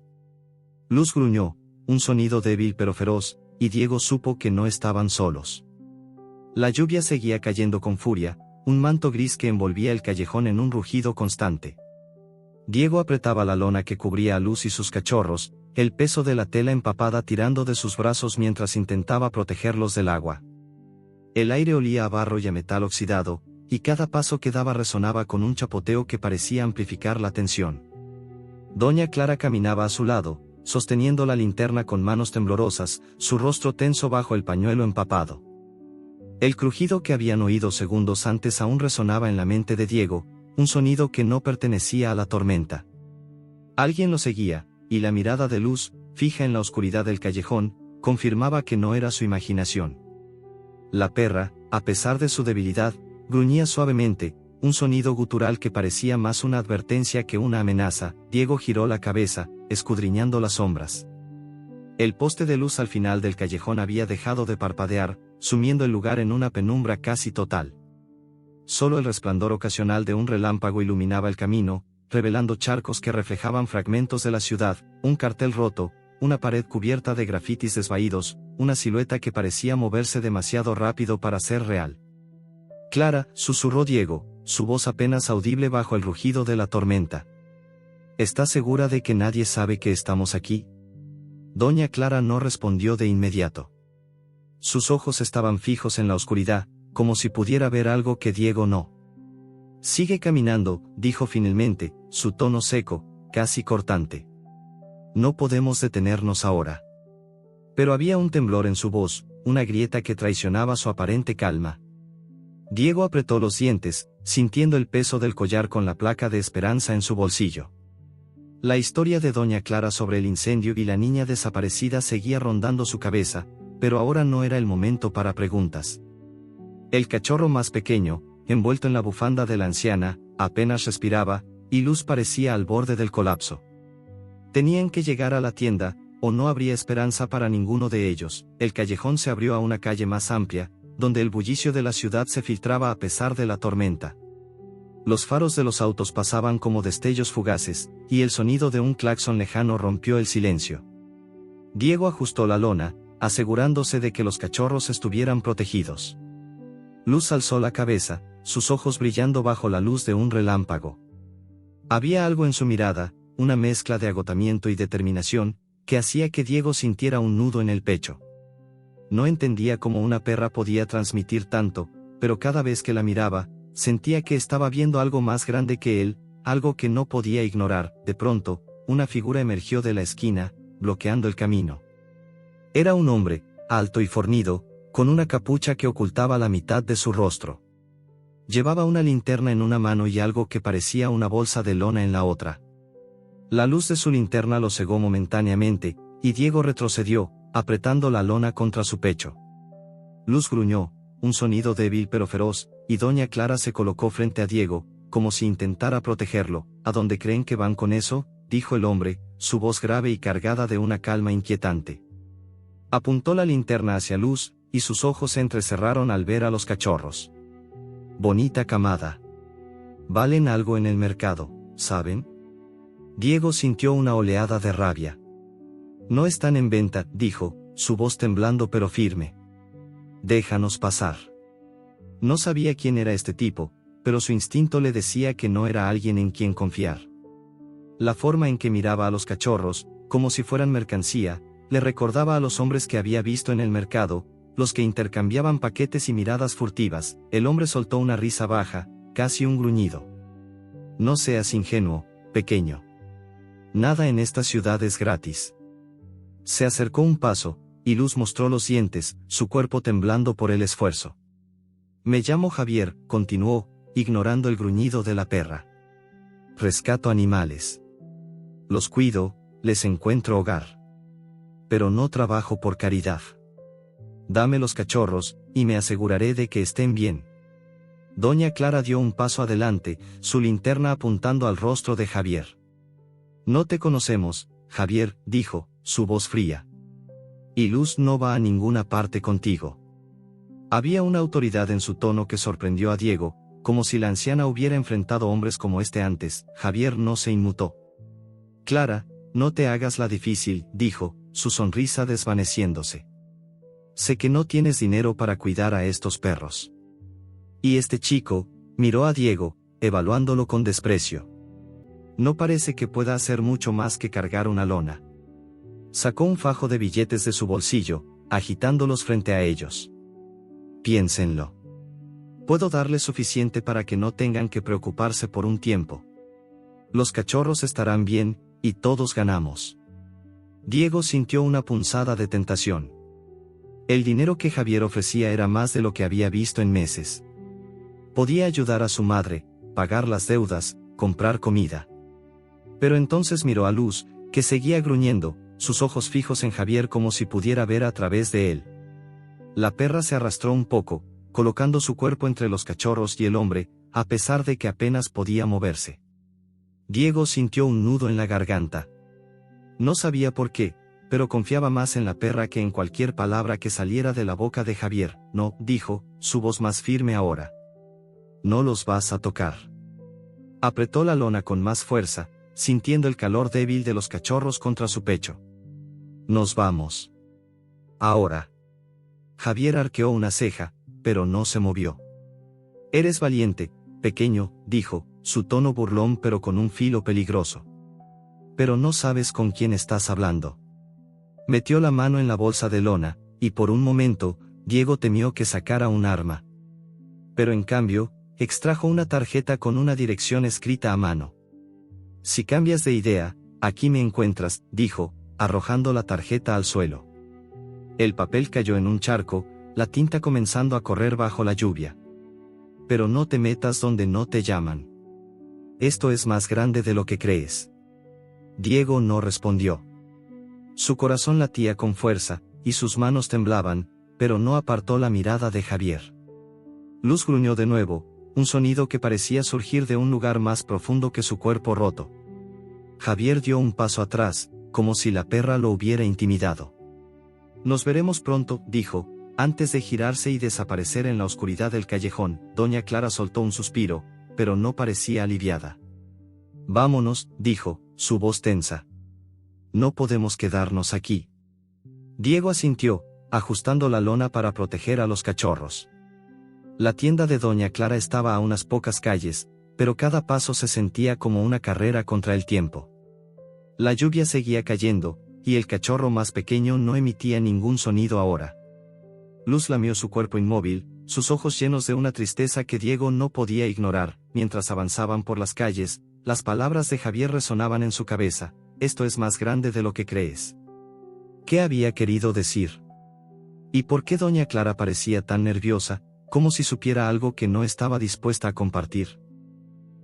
Luz gruñó, un sonido débil pero feroz, y Diego supo que no estaban solos. La lluvia seguía cayendo con furia, un manto gris que envolvía el callejón en un rugido constante. Diego apretaba la lona que cubría a Luz y sus cachorros, el peso de la tela empapada tirando de sus brazos mientras intentaba protegerlos del agua. El aire olía a barro y a metal oxidado, y cada paso que daba resonaba con un chapoteo que parecía amplificar la tensión. Doña Clara caminaba a su lado, sosteniendo la linterna con manos temblorosas, su rostro tenso bajo el pañuelo empapado. El crujido que habían oído segundos antes aún resonaba en la mente de Diego, un sonido que no pertenecía a la tormenta. Alguien lo seguía, y la mirada de Luz, fija en la oscuridad del callejón, confirmaba que no era su imaginación. La perra, a pesar de su debilidad, gruñía suavemente, un sonido gutural que parecía más una advertencia que una amenaza. Diego giró la cabeza, escudriñando las sombras. El poste de luz al final del callejón había dejado de parpadear, sumiendo el lugar en una penumbra casi total. Solo el resplandor ocasional de un relámpago iluminaba el camino, revelando charcos que reflejaban fragmentos de la ciudad, un cartel roto, una pared cubierta de grafitis desvaídos, una silueta que parecía moverse demasiado rápido para ser real. Clara, susurró Diego, su voz apenas audible bajo el rugido de la tormenta. ¿Estás segura de que nadie sabe que estamos aquí? Doña Clara no respondió de inmediato. Sus ojos estaban fijos en la oscuridad, como si pudiera ver algo que Diego no. Sigue caminando, dijo finalmente, su tono seco, casi cortante. No podemos detenernos ahora. Pero había un temblor en su voz, una grieta que traicionaba su aparente calma. Diego apretó los dientes, sintiendo el peso del collar con la placa de esperanza en su bolsillo. La historia de Doña Clara sobre el incendio y la niña desaparecida seguía rondando su cabeza, pero ahora no era el momento para preguntas. El cachorro más pequeño, envuelto en la bufanda de la anciana, apenas respiraba, y Luz parecía al borde del colapso. Tenían que llegar a la tienda, o no habría esperanza para ninguno de ellos. El callejón se abrió a una calle más amplia, donde el bullicio de la ciudad se filtraba a pesar de la tormenta. Los faros de los autos pasaban como destellos fugaces, y el sonido de un claxon lejano rompió el silencio. Diego ajustó la lona, asegurándose de que los cachorros estuvieran protegidos. Luz alzó la cabeza, sus ojos brillando bajo la luz de un relámpago. Había algo en su mirada, una mezcla de agotamiento y determinación, que hacía que Diego sintiera un nudo en el pecho. No entendía cómo una perra podía transmitir tanto, pero cada vez que la miraba, sentía que estaba viendo algo más grande que él, algo que no podía ignorar. De pronto, una figura emergió de la esquina, bloqueando el camino. Era un hombre, alto y fornido, con una capucha que ocultaba la mitad de su rostro. Llevaba una linterna en una mano y algo que parecía una bolsa de lona en la otra. La luz de su linterna lo cegó momentáneamente, y Diego retrocedió, apretando la lona contra su pecho. Luz gruñó, un sonido débil pero feroz, y Doña Clara se colocó frente a Diego, como si intentara protegerlo. ¿A dónde creen que van con eso?, dijo el hombre, su voz grave y cargada de una calma inquietante. Apuntó la linterna hacia Luz, y sus ojos se entrecerraron al ver a los cachorros. Bonita camada. Valen algo en el mercado, ¿saben? Diego sintió una oleada de rabia. No están en venta, dijo, su voz temblando pero firme. Déjanos pasar. No sabía quién era este tipo, pero su instinto le decía que no era alguien en quien confiar. La forma en que miraba a los cachorros, como si fueran mercancía, le recordaba a los hombres que había visto en el mercado, los que intercambiaban paquetes y miradas furtivas. El hombre soltó una risa baja, casi un gruñido. No seas ingenuo, pequeño. Nada en esta ciudad es gratis. Se acercó un paso, y Luz mostró los dientes, su cuerpo temblando por el esfuerzo. Me llamo Javier, continuó, ignorando el gruñido de la perra. Rescato animales. Los cuido, les encuentro hogar. Pero no trabajo por caridad. Dame los cachorros, y me aseguraré de que estén bien. Doña Clara dio un paso adelante, su linterna apuntando al rostro de Javier. No te conocemos, Javier, dijo, su voz fría. Y Luz no va a ninguna parte contigo. Había una autoridad en su tono que sorprendió a Diego, como si la anciana hubiera enfrentado hombres como este antes. Javier no se inmutó. Clara, no te hagas la difícil, dijo, su sonrisa desvaneciéndose. Sé que no tienes dinero para cuidar a estos perros. Y este chico, miró a Diego, evaluándolo con desprecio. No parece que pueda hacer mucho más que cargar una lona. Sacó un fajo de billetes de su bolsillo, agitándolos frente a ellos. Piénsenlo. Puedo darles suficiente para que no tengan que preocuparse por un tiempo. Los cachorros estarán bien, y todos ganamos. Diego sintió una punzada de tentación. El dinero que Javier ofrecía era más de lo que había visto en meses. Podía ayudar a su madre, pagar las deudas, comprar comida. Pero entonces miró a Luz, que seguía gruñendo, sus ojos fijos en Javier como si pudiera ver a través de él. La perra se arrastró un poco, colocando su cuerpo entre los cachorros y el hombre, a pesar de que apenas podía moverse. Diego sintió un nudo en la garganta. No sabía por qué, pero confiaba más en la perra que en cualquier palabra que saliera de la boca de Javier. No, dijo, su voz más firme ahora. No los vas a tocar. Apretó la lona con más fuerza, sintiendo el calor débil de los cachorros contra su pecho. Nos vamos. Ahora. Javier arqueó una ceja, pero no se movió. Eres valiente, pequeño, dijo, su tono burlón pero con un filo peligroso. Pero no sabes con quién estás hablando. Metió la mano en la bolsa de lona, y por un momento, Diego temió que sacara un arma. Pero en cambio, extrajo una tarjeta con una dirección escrita a mano. Si cambias de idea, aquí me encuentras, dijo, arrojando la tarjeta al suelo. El papel cayó en un charco, la tinta comenzando a correr bajo la lluvia. Pero no te metas donde no te llaman. Esto es más grande de lo que crees. Diego no respondió. Su corazón latía con fuerza, y sus manos temblaban, pero no apartó la mirada de Javier. Luz gruñó de nuevo, un sonido que parecía surgir de un lugar más profundo que su cuerpo roto. Javier dio un paso atrás, como si la perra lo hubiera intimidado. Nos veremos pronto, dijo, antes de girarse y desaparecer en la oscuridad del callejón. Doña Clara soltó un suspiro, pero no parecía aliviada. Vámonos, dijo, su voz tensa. No podemos quedarnos aquí. Diego asintió, ajustando la lona para proteger a los cachorros. La tienda de Doña Clara estaba a unas pocas calles, pero cada paso se sentía como una carrera contra el tiempo. La lluvia seguía cayendo, y el cachorro más pequeño no emitía ningún sonido ahora. Luz lamió su cuerpo inmóvil, sus ojos llenos de una tristeza que Diego no podía ignorar. Mientras avanzaban por las calles, las palabras de Javier resonaban en su cabeza. Esto es más grande de lo que crees. ¿Qué había querido decir? ¿Y por qué Doña Clara parecía tan nerviosa, como si supiera algo que no estaba dispuesta a compartir?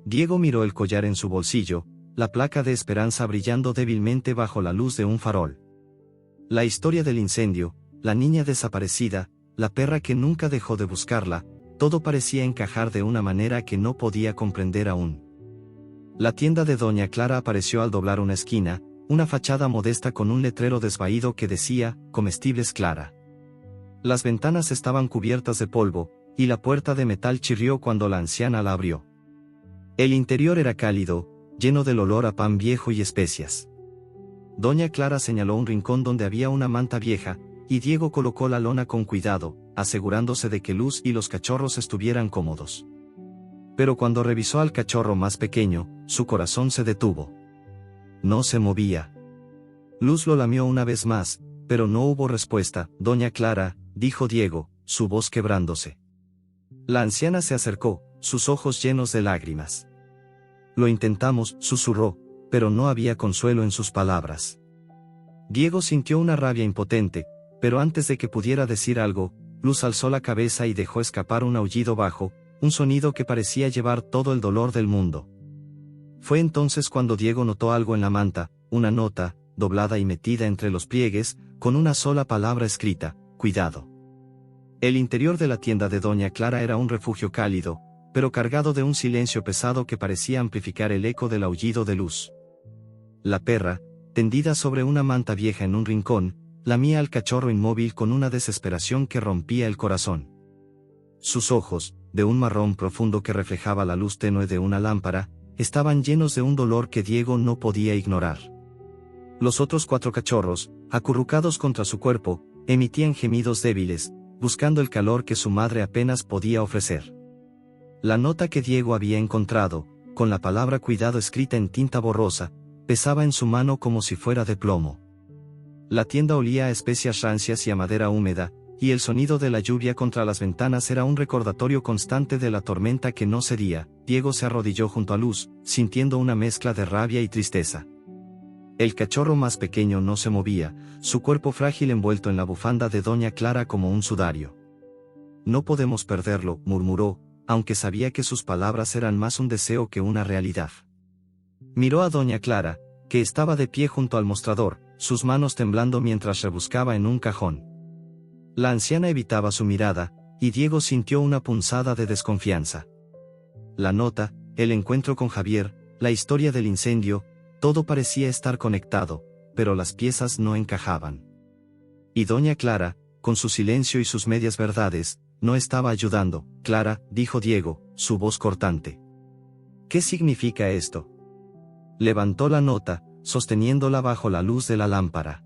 Diego miró el collar en su bolsillo, la placa de Esperanza brillando débilmente bajo la luz de un farol. La historia del incendio, la niña desaparecida, la perra que nunca dejó de buscarla, todo parecía encajar de una manera que no podía comprender aún. La tienda de Doña Clara apareció al doblar una esquina, una fachada modesta con un letrero desvaído que decía, Comestibles Clara. Las ventanas estaban cubiertas de polvo, y la puerta de metal chirrió cuando la anciana la abrió. El interior era cálido, lleno del olor a pan viejo y especias. Doña Clara señaló un rincón donde había una manta vieja, y Diego colocó la lona con cuidado, asegurándose de que Luz y los cachorros estuvieran cómodos. Pero cuando revisó al cachorro más pequeño, su corazón se detuvo. No se movía. Luz lo lamió una vez más, pero no hubo respuesta. Doña Clara, dijo Diego, su voz quebrándose. La anciana se acercó, sus ojos llenos de lágrimas. Lo intentamos, susurró, pero no había consuelo en sus palabras. Diego sintió una rabia impotente, pero antes de que pudiera decir algo, Luz alzó la cabeza y dejó escapar un aullido bajo, un sonido que parecía llevar todo el dolor del mundo. Fue entonces cuando Diego notó algo en la manta, una nota, doblada y metida entre los pliegues, con una sola palabra escrita, cuidado. El interior de la tienda de Doña Clara era un refugio cálido, pero cargado de un silencio pesado que parecía amplificar el eco del aullido de Luz. La perra, tendida sobre una manta vieja en un rincón, lamía al cachorro inmóvil con una desesperación que rompía el corazón. Sus ojos, de un marrón profundo que reflejaba la luz tenue de una lámpara, estaban llenos de un dolor que Diego no podía ignorar. Los otros 4 cachorros, acurrucados contra su cuerpo, emitían gemidos débiles, buscando el calor que su madre apenas podía ofrecer. La nota que Diego había encontrado, con la palabra cuidado escrita en tinta borrosa, pesaba en su mano como si fuera de plomo. La tienda olía a especias rancias y a madera húmeda, y el sonido de la lluvia contra las ventanas era un recordatorio constante de la tormenta que no cedía. Diego se arrodilló junto a Luz, sintiendo una mezcla de rabia y tristeza. El cachorro más pequeño no se movía, su cuerpo frágil envuelto en la bufanda de Doña Clara como un sudario. No podemos perderlo, murmuró, aunque sabía que sus palabras eran más un deseo que una realidad. Miró a Doña Clara, que estaba de pie junto al mostrador, sus manos temblando mientras rebuscaba en un cajón. La anciana evitaba su mirada, y Diego sintió una punzada de desconfianza. La nota, el encuentro con Javier, la historia del incendio, todo parecía estar conectado, pero las piezas no encajaban. Y doña Clara, con su silencio y sus medias verdades, no estaba ayudando. Clara, dijo Diego, su voz cortante. ¿Qué significa esto? Levantó la nota, sosteniéndola bajo la luz de la lámpara.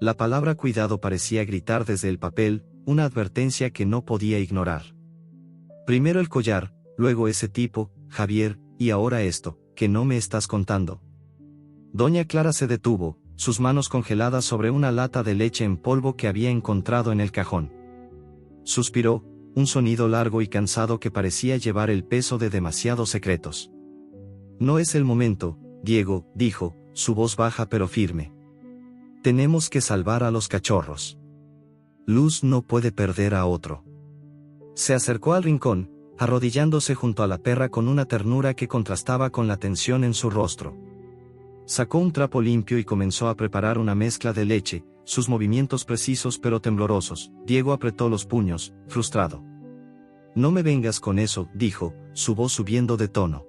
La palabra cuidado parecía gritar desde el papel, una advertencia que no podía ignorar. Primero el collar, luego ese tipo, Javier, y ahora esto, que no me estás contando. Doña Clara se detuvo, sus manos congeladas sobre una lata de leche en polvo que había encontrado en el cajón. Suspiró, un sonido largo y cansado que parecía llevar el peso de demasiados secretos. No es el momento, Diego, dijo, su voz baja pero firme. Tenemos que salvar a los cachorros. Luz no puede perder a otro. Se acercó al rincón, arrodillándose junto a la perra con una ternura que contrastaba con la tensión en su rostro. Sacó un trapo limpio y comenzó a preparar una mezcla de leche, sus movimientos precisos pero temblorosos. Diego apretó los puños, frustrado. No me vengas con eso, dijo, su voz subiendo de tono.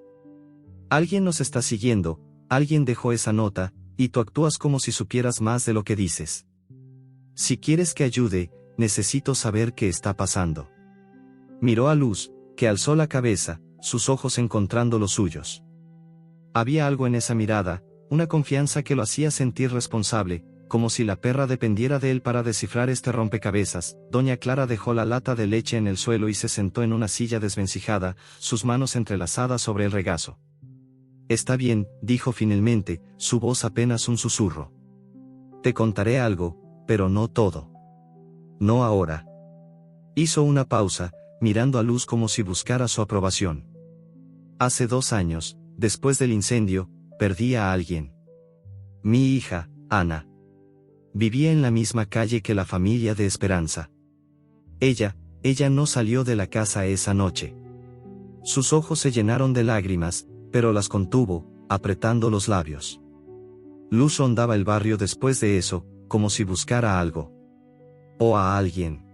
Alguien nos está siguiendo, alguien dejó esa nota, y tú actúas como si supieras más de lo que dices. Si quieres que ayude, necesito saber qué está pasando. Miró a Luz, que alzó la cabeza, sus ojos encontrando los suyos. Había algo en esa mirada, una confianza que lo hacía sentir responsable, como si la perra dependiera de él para descifrar este rompecabezas. Doña Clara dejó la lata de leche en el suelo y se sentó en una silla desvencijada, sus manos entrelazadas sobre el regazo. Está bien, dijo finalmente, su voz apenas un susurro. Te contaré algo, pero no todo. No ahora. Hizo una pausa, mirando a Luz como si buscara su aprobación. Hace 2 años, después del incendio, perdí a alguien. Mi hija, Ana. Vivía en la misma calle que la familia de Esperanza. Ella no salió de la casa esa noche. Sus ojos se llenaron de lágrimas, pero las contuvo, apretando los labios. Luz rondaba el barrio después de eso, como si buscara algo. O a alguien.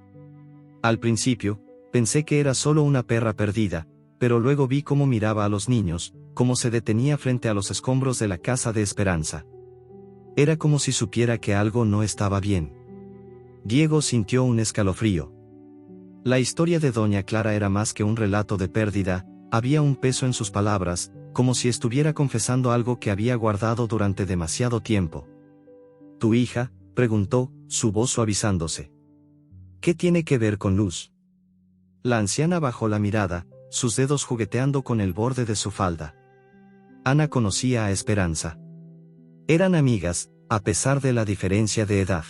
Al principio, pensé que era solo una perra perdida, pero luego vi cómo miraba a los niños, cómo se detenía frente a los escombros de la casa de Esperanza. Era como si supiera que algo no estaba bien. Diego sintió un escalofrío. La historia de Doña Clara era más que un relato de pérdida, había un peso en sus palabras, como si estuviera confesando algo que había guardado durante demasiado tiempo. ¿Tu hija?, preguntó, su voz suavizándose. ¿Qué tiene que ver con Luz? La anciana bajó la mirada, sus dedos jugueteando con el borde de su falda. Ana conocía a Esperanza. Eran amigas, a pesar de la diferencia de edad.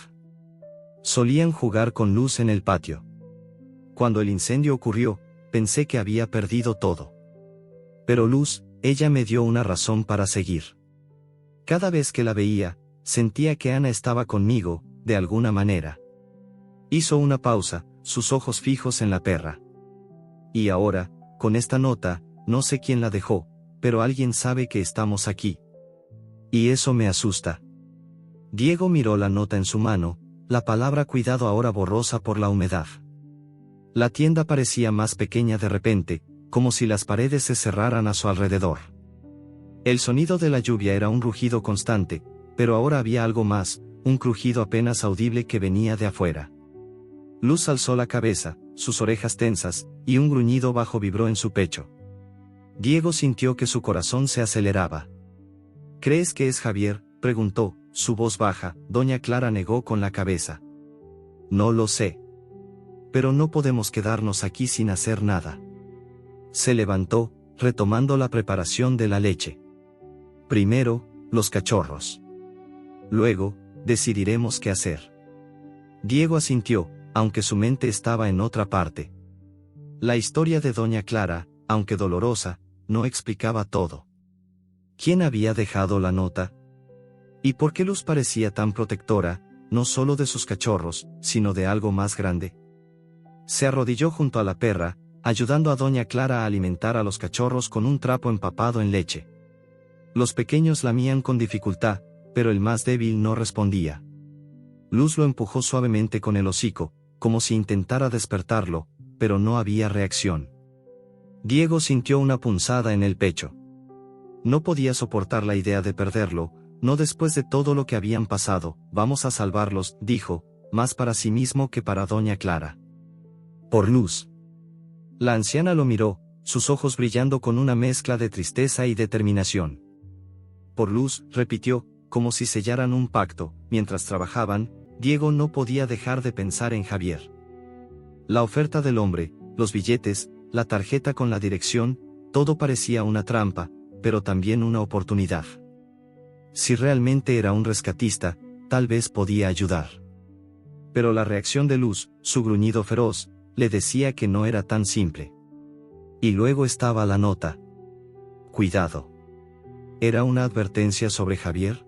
Solían jugar con Luz en el patio. Cuando el incendio ocurrió, pensé que había perdido todo. Pero Luz, ella me dio una razón para seguir. Cada vez que la veía, sentía que Ana estaba conmigo, de alguna manera. Hizo una pausa, sus ojos fijos en la perra. Y ahora, con esta nota, no sé quién la dejó, pero alguien sabe que estamos aquí. Y eso me asusta. Diego miró la nota en su mano, la palabra cuidado ahora borrosa por la humedad. La tienda parecía más pequeña de repente, como si las paredes se cerraran a su alrededor. El sonido de la lluvia era un rugido constante, pero ahora había algo más, un crujido apenas audible que venía de afuera. Luz alzó la cabeza, sus orejas tensas, y un gruñido bajo vibró en su pecho. Diego sintió que su corazón se aceleraba. ¿Crees que es Javier?, preguntó, su voz baja. Doña Clara negó con la cabeza. No lo sé. Pero no podemos quedarnos aquí sin hacer nada. Se levantó, retomando la preparación de la leche. Primero, los cachorros. Luego, decidiremos qué hacer. Diego asintió, aunque su mente estaba en otra parte. La historia de Doña Clara, aunque dolorosa, no explicaba todo. ¿Quién había dejado la nota? ¿Y por qué Luz parecía tan protectora, no solo de sus cachorros, sino de algo más grande? Se arrodilló junto a la perra, ayudando a Doña Clara a alimentar a los cachorros con un trapo empapado en leche. Los pequeños lamían con dificultad, pero el más débil no respondía. Luz lo empujó suavemente con el hocico, como si intentara despertarlo, pero no había reacción. Diego sintió una punzada en el pecho. No podía soportar la idea de perderlo, no después de todo lo que habían pasado. Vamos a salvarlos, dijo, más para sí mismo que para doña Clara. Por Luz. La anciana lo miró, sus ojos brillando con una mezcla de tristeza y determinación. Por Luz, repitió, como si sellaran un pacto. Mientras trabajaban, Diego no podía dejar de pensar en Javier. La oferta del hombre, los billetes, la tarjeta con la dirección, todo parecía una trampa, pero también una oportunidad. Si realmente era un rescatista, tal vez podía ayudar. Pero la reacción de Luz, su gruñido feroz, le decía que no era tan simple. Y luego estaba la nota. Cuidado. ¿Era una advertencia sobre Javier?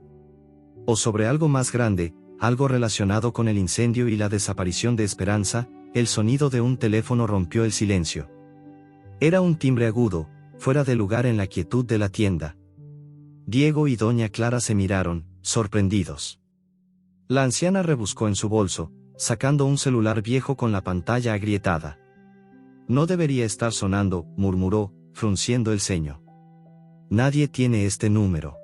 ¿O sobre algo más grande, algo relacionado con el incendio y la desaparición de Esperanza? El sonido de un teléfono rompió el silencio. Era un timbre agudo, fuera de lugar en la quietud de la tienda. Diego y doña Clara se miraron, sorprendidos. La anciana rebuscó en su bolso, sacando un celular viejo con la pantalla agrietada. No debería estar sonando, murmuró, frunciendo el ceño. Nadie tiene este número.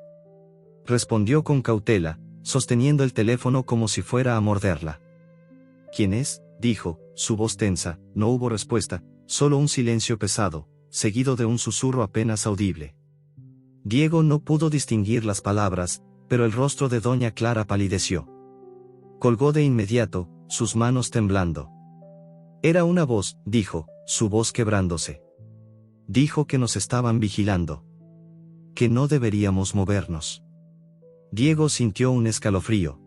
Respondió con cautela, sosteniendo el teléfono como si fuera a morderla. ¿Quién es?, dijo, su voz tensa. No hubo respuesta, solo un silencio pesado, seguido de un susurro apenas audible. Diego no pudo distinguir las palabras, pero el rostro de doña Clara palideció. Colgó de inmediato, sus manos temblando. Era una voz, dijo, su voz quebrándose. Dijo que nos estaban vigilando. Que no deberíamos movernos. Diego sintió un escalofrío.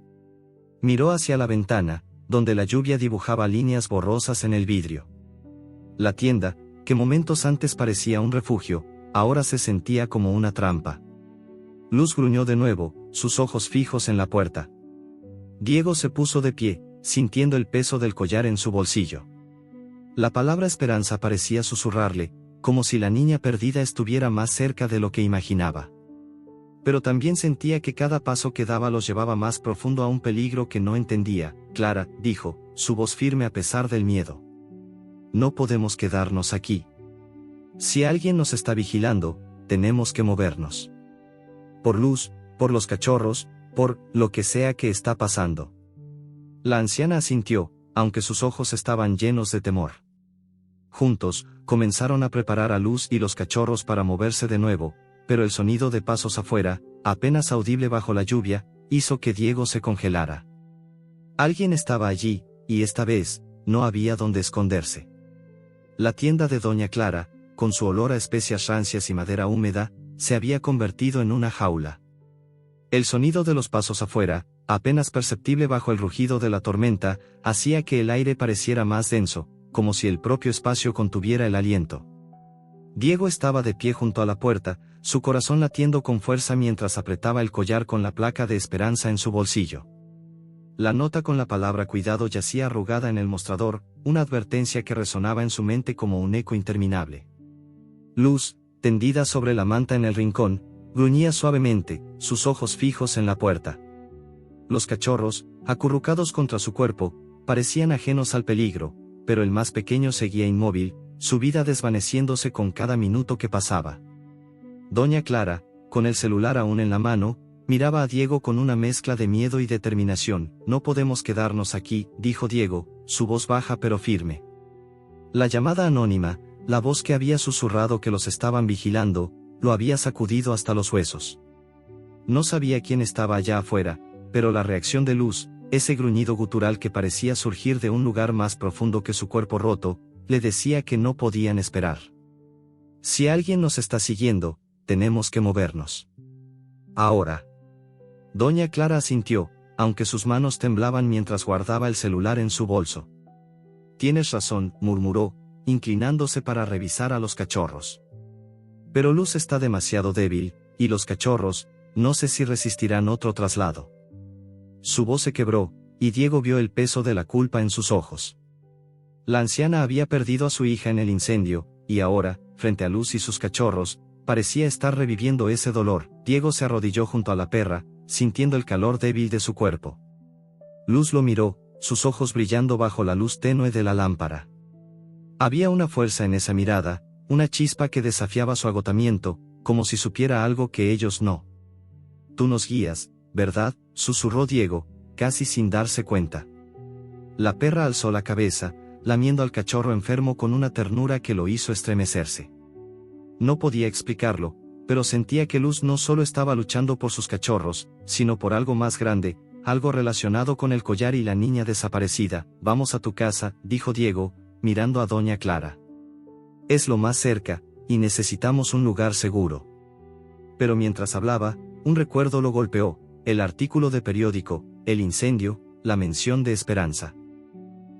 Miró hacia la ventana, donde la lluvia dibujaba líneas borrosas en el vidrio. La tienda, que momentos antes parecía un refugio, ahora se sentía como una trampa. Luz gruñó de nuevo, sus ojos fijos en la puerta. Diego se puso de pie, sintiendo el peso del collar en su bolsillo. La palabra esperanza parecía susurrarle, como si la niña perdida estuviera más cerca de lo que imaginaba. Pero también sentía que cada paso que daba los llevaba más profundo a un peligro que no entendía. Clara, dijo, su voz firme a pesar del miedo. No podemos quedarnos aquí. Si alguien nos está vigilando, tenemos que movernos. Por Luz, por los cachorros, por lo que sea que está pasando. La anciana asintió, aunque sus ojos estaban llenos de temor. Juntos, comenzaron a preparar a Luz y los cachorros para moverse de nuevo, pero el sonido de pasos afuera, apenas audible bajo la lluvia, hizo que Diego se congelara. Alguien estaba allí, y esta vez, no había donde esconderse. La tienda de doña Clara, con su olor a especias rancias y madera húmeda, se había convertido en una jaula. El sonido de los pasos afuera, apenas perceptible bajo el rugido de la tormenta, hacía que el aire pareciera más denso, como si el propio espacio contuviera el aliento. Diego estaba de pie junto a la puerta, su corazón latiendo con fuerza mientras apretaba el collar con la placa de Esperanza en su bolsillo. La nota con la palabra cuidado yacía arrugada en el mostrador, una advertencia que resonaba en su mente como un eco interminable. Luz, tendida sobre la manta en el rincón, gruñía suavemente, sus ojos fijos en la puerta. Los cachorros, acurrucados contra su cuerpo, parecían ajenos al peligro, pero el más pequeño seguía inmóvil, su vida desvaneciéndose con cada minuto que pasaba. Doña Clara, con el celular aún en la mano, miraba a Diego con una mezcla de miedo y determinación. No podemos quedarnos aquí, dijo Diego, su voz baja pero firme. La llamada anónima, la voz que había susurrado que los estaban vigilando, lo había sacudido hasta los huesos. No sabía quién estaba allá afuera, pero la reacción de Luz, ese gruñido gutural que parecía surgir de un lugar más profundo que su cuerpo roto, le decía que no podían esperar. Si alguien nos está siguiendo, tenemos que movernos. Ahora. Doña Clara asintió, aunque sus manos temblaban mientras guardaba el celular en su bolso. Tienes razón, murmuró, inclinándose para revisar a los cachorros. Pero Luz está demasiado débil, y los cachorros, no sé si resistirán otro traslado. Su voz se quebró, y Diego vio el peso de la culpa en sus ojos. La anciana había perdido a su hija en el incendio, y ahora, frente a Luz y sus cachorros, parecía estar reviviendo ese dolor. Diego se arrodilló junto a la perra, sintiendo el calor débil de su cuerpo. Luz lo miró, sus ojos brillando bajo la luz tenue de la lámpara. Había una fuerza en esa mirada, una chispa que desafiaba su agotamiento, como si supiera algo que ellos no. «Tú nos guías, ¿verdad?», susurró Diego, casi sin darse cuenta. La perra alzó la cabeza, lamiendo al cachorro enfermo con una ternura que lo hizo estremecerse. No podía explicarlo, pero sentía que Luz no solo estaba luchando por sus cachorros, sino por algo más grande, algo relacionado con el collar y la niña desaparecida. «Vamos a tu casa», dijo Diego, mirando a doña Clara. «Es lo más cerca, y necesitamos un lugar seguro». Pero mientras hablaba, un recuerdo lo golpeó, el artículo de periódico, el incendio, la mención de Esperanza.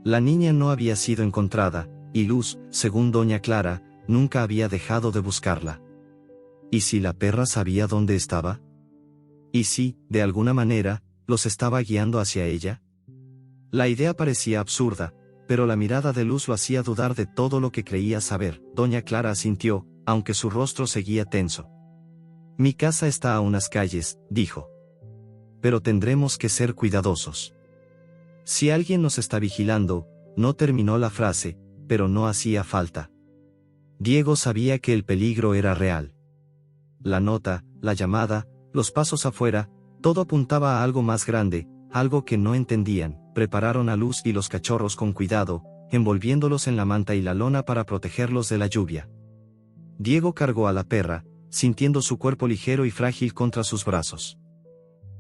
La niña no había sido encontrada, y Luz, según doña Clara, nunca había dejado de buscarla. ¿Y si la perra sabía dónde estaba? ¿Y si, de alguna manera, los estaba guiando hacia ella? La idea parecía absurda, pero la mirada de Luz lo hacía dudar de todo lo que creía saber. Doña Clara asintió, aunque su rostro seguía tenso. «Mi casa está a unas calles», dijo. «Pero tendremos que ser cuidadosos. Si alguien nos está vigilando», no terminó la frase, pero no hacía falta. Diego sabía que el peligro era real. La nota, la llamada, los pasos afuera, todo apuntaba a algo más grande, algo que no entendían. Prepararon a Luz y los cachorros con cuidado, envolviéndolos en la manta y la lona para protegerlos de la lluvia. Diego cargó a la perra, sintiendo su cuerpo ligero y frágil contra sus brazos.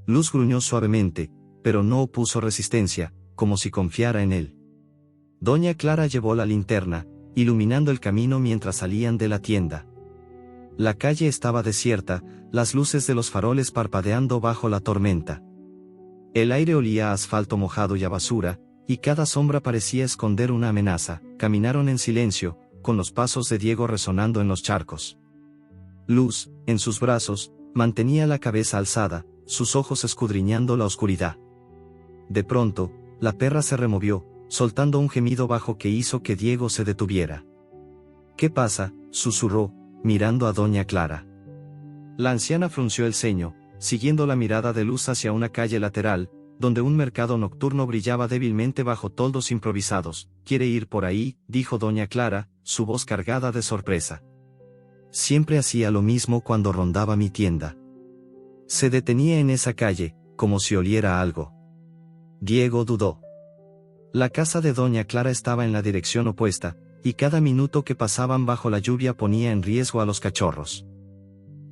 Luz gruñó suavemente, pero no opuso resistencia, como si confiara en él. Doña Clara llevó la linterna, iluminando el camino mientras salían de la tienda. La calle estaba desierta, las luces de los faroles parpadeando bajo la tormenta. El aire olía a asfalto mojado y a basura, y cada sombra parecía esconder una amenaza. Caminaron en silencio, con los pasos de Diego resonando en los charcos. Luz, en sus brazos, mantenía la cabeza alzada, sus ojos escudriñando la oscuridad. De pronto, la perra se removió, soltando un gemido bajo que hizo que Diego se detuviera. «¿Qué pasa?», susurró, mirando a doña Clara. La anciana frunció el ceño, siguiendo la mirada de Luz hacia una calle lateral, donde un mercado nocturno brillaba débilmente bajo toldos improvisados. «¿Quiere ir por ahí?», dijo doña Clara, su voz cargada de sorpresa. «Siempre hacía lo mismo cuando rondaba mi tienda». Se detenía en esa calle, como si oliera algo. Diego dudó. La casa de doña Clara estaba en la dirección opuesta, y cada minuto que pasaban bajo la lluvia ponía en riesgo a los cachorros.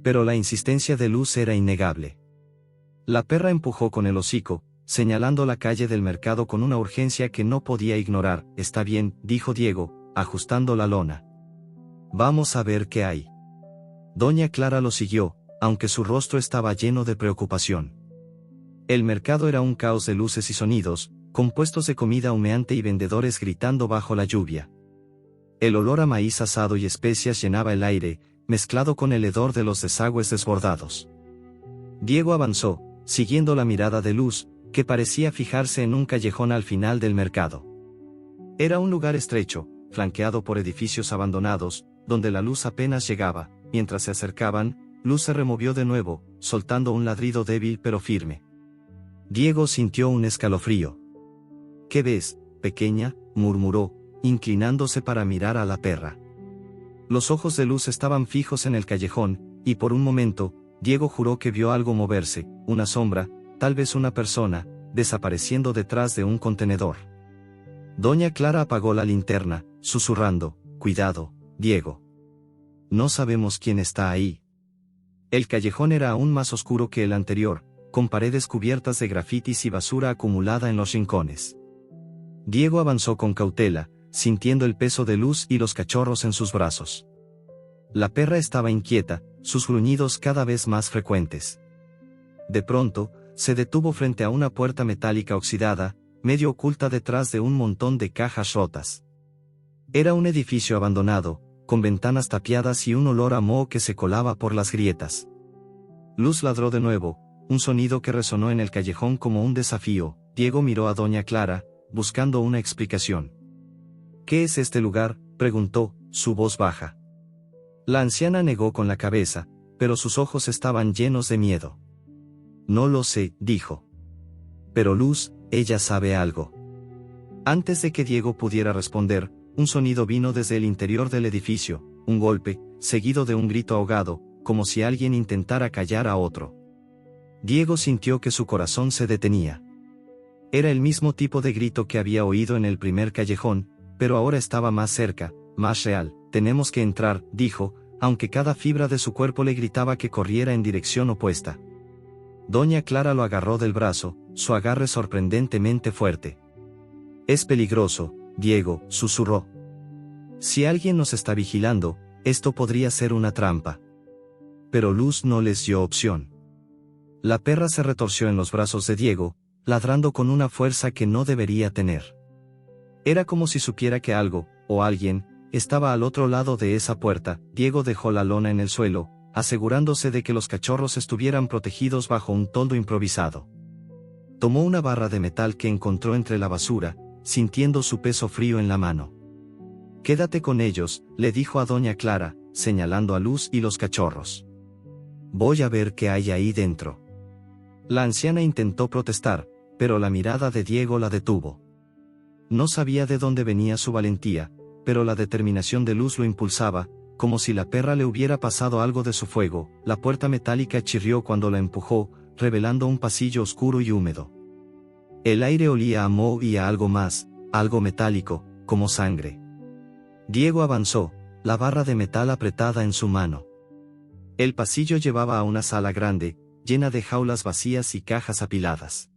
Pero la insistencia de Luz era innegable. La perra empujó con el hocico, señalando la calle del mercado con una urgencia que no podía ignorar. «Está bien», dijo Diego, ajustando la lona. «Vamos a ver qué hay». Doña Clara lo siguió, aunque su rostro estaba lleno de preocupación. El mercado era un caos de luces y sonidos, con puestos de comida humeante y vendedores gritando bajo la lluvia. El olor a maíz asado y especias llenaba el aire, mezclado con el hedor de los desagües desbordados. Diego avanzó, siguiendo la mirada de Luz, que parecía fijarse en un callejón al final del mercado. Era un lugar estrecho, flanqueado por edificios abandonados, donde la luz apenas llegaba. Mientras se acercaban, Luz se removió de nuevo, soltando un ladrido débil pero firme. Diego sintió un escalofrío. «¿Qué ves, pequeña?», murmuró, inclinándose para mirar a la perra. Los ojos de Luz estaban fijos en el callejón, y por un momento, Diego juró que vio algo moverse, una sombra, tal vez una persona, desapareciendo detrás de un contenedor. Doña Clara apagó la linterna, susurrando: «Cuidado, Diego. No sabemos quién está ahí». El callejón era aún más oscuro que el anterior, con paredes cubiertas de grafitis y basura acumulada en los rincones. Diego avanzó con cautela, sintiendo el peso de Luz y los cachorros en sus brazos. La perra estaba inquieta, sus gruñidos cada vez más frecuentes. De pronto, se detuvo frente a una puerta metálica oxidada, medio oculta detrás de un montón de cajas rotas. Era un edificio abandonado, con ventanas tapiadas y un olor a moho que se colaba por las grietas. Luz ladró de nuevo, un sonido que resonó en el callejón como un desafío. Diego miró a doña Clara, buscando una explicación. «¿Qué es este lugar?», preguntó, su voz baja. La anciana negó con la cabeza, pero sus ojos estaban llenos de miedo. No lo sé, dijo. Pero Luz, ella sabe algo. Antes de que Diego pudiera responder, un sonido vino desde el interior del edificio, un golpe, seguido de un grito ahogado, como si alguien intentara callar a otro. Diego sintió que su corazón se detenía. Era el mismo tipo de grito que había oído en el primer callejón, pero ahora estaba más cerca, más real. Tenemos que entrar, dijo, aunque cada fibra de su cuerpo le gritaba que corriera en dirección opuesta. Doña Clara lo agarró del brazo, su agarre sorprendentemente fuerte. Es peligroso, Diego, susurró. Si alguien nos está vigilando, esto podría ser una trampa. Pero Luz no les dio opción. La perra se retorció en los brazos de Diego, ladrando con una fuerza que no debería tener. Era como si supiera que algo, o alguien, estaba al otro lado de esa puerta. Diego dejó la lona en el suelo, asegurándose de que los cachorros estuvieran protegidos bajo un toldo improvisado. Tomó una barra de metal que encontró entre la basura, sintiendo su peso frío en la mano. Quédate con ellos, le dijo a Doña Clara, señalando a Luz y los cachorros. Voy a ver qué hay ahí dentro. La anciana intentó protestar, pero la mirada de Diego la detuvo. No sabía de dónde venía su valentía, pero la determinación de Luz lo impulsaba, como si la perra le hubiera pasado algo de su fuego. La puerta metálica chirrió cuando la empujó, revelando un pasillo oscuro y húmedo. El aire olía a moho y a algo más, algo metálico, como sangre. Diego avanzó, la barra de metal apretada en su mano. El pasillo llevaba a una sala grande, llena de jaulas vacías y cajas apiladas.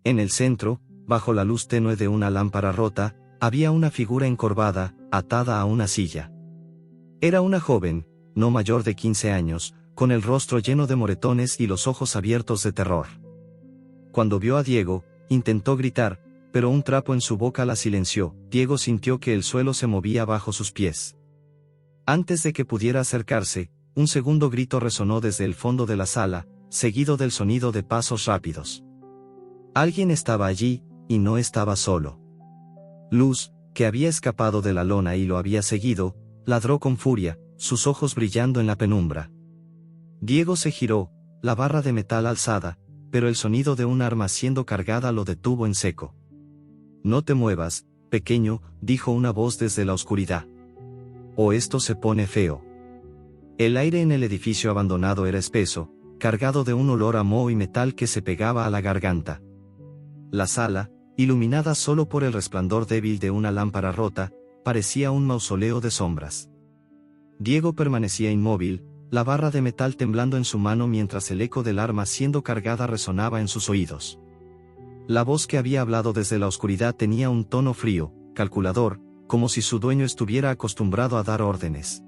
En el centro, bajo la luz tenue de una lámpara rota, había una figura encorvada, atada a una silla. Era una joven, no mayor de 15 años, con el rostro lleno de moretones y los ojos abiertos de terror. Cuando vio a Diego, intentó gritar, pero un trapo en su boca la silenció. Diego sintió que el suelo se movía bajo sus pies. Antes de que pudiera acercarse, un segundo grito resonó desde el fondo de la sala, seguido del sonido de pasos rápidos. Alguien estaba allí, y no estaba solo. Luz, que había escapado de la lona y lo había seguido, ladró con furia, sus ojos brillando en la penumbra. Diego se giró, la barra de metal alzada, pero el sonido de un arma siendo cargada lo detuvo en seco. No te muevas, pequeño, dijo una voz desde la oscuridad. O esto se pone feo. El aire en el edificio abandonado era espeso, cargado de un olor a moho y metal que se pegaba a la garganta. La sala, iluminada solo por el resplandor débil de una lámpara rota, parecía un mausoleo de sombras. Diego permanecía inmóvil, la barra de metal temblando en su mano mientras el eco del arma siendo cargada resonaba en sus oídos. La voz que había hablado desde la oscuridad tenía un tono frío, calculador, como si su dueño estuviera acostumbrado a dar órdenes.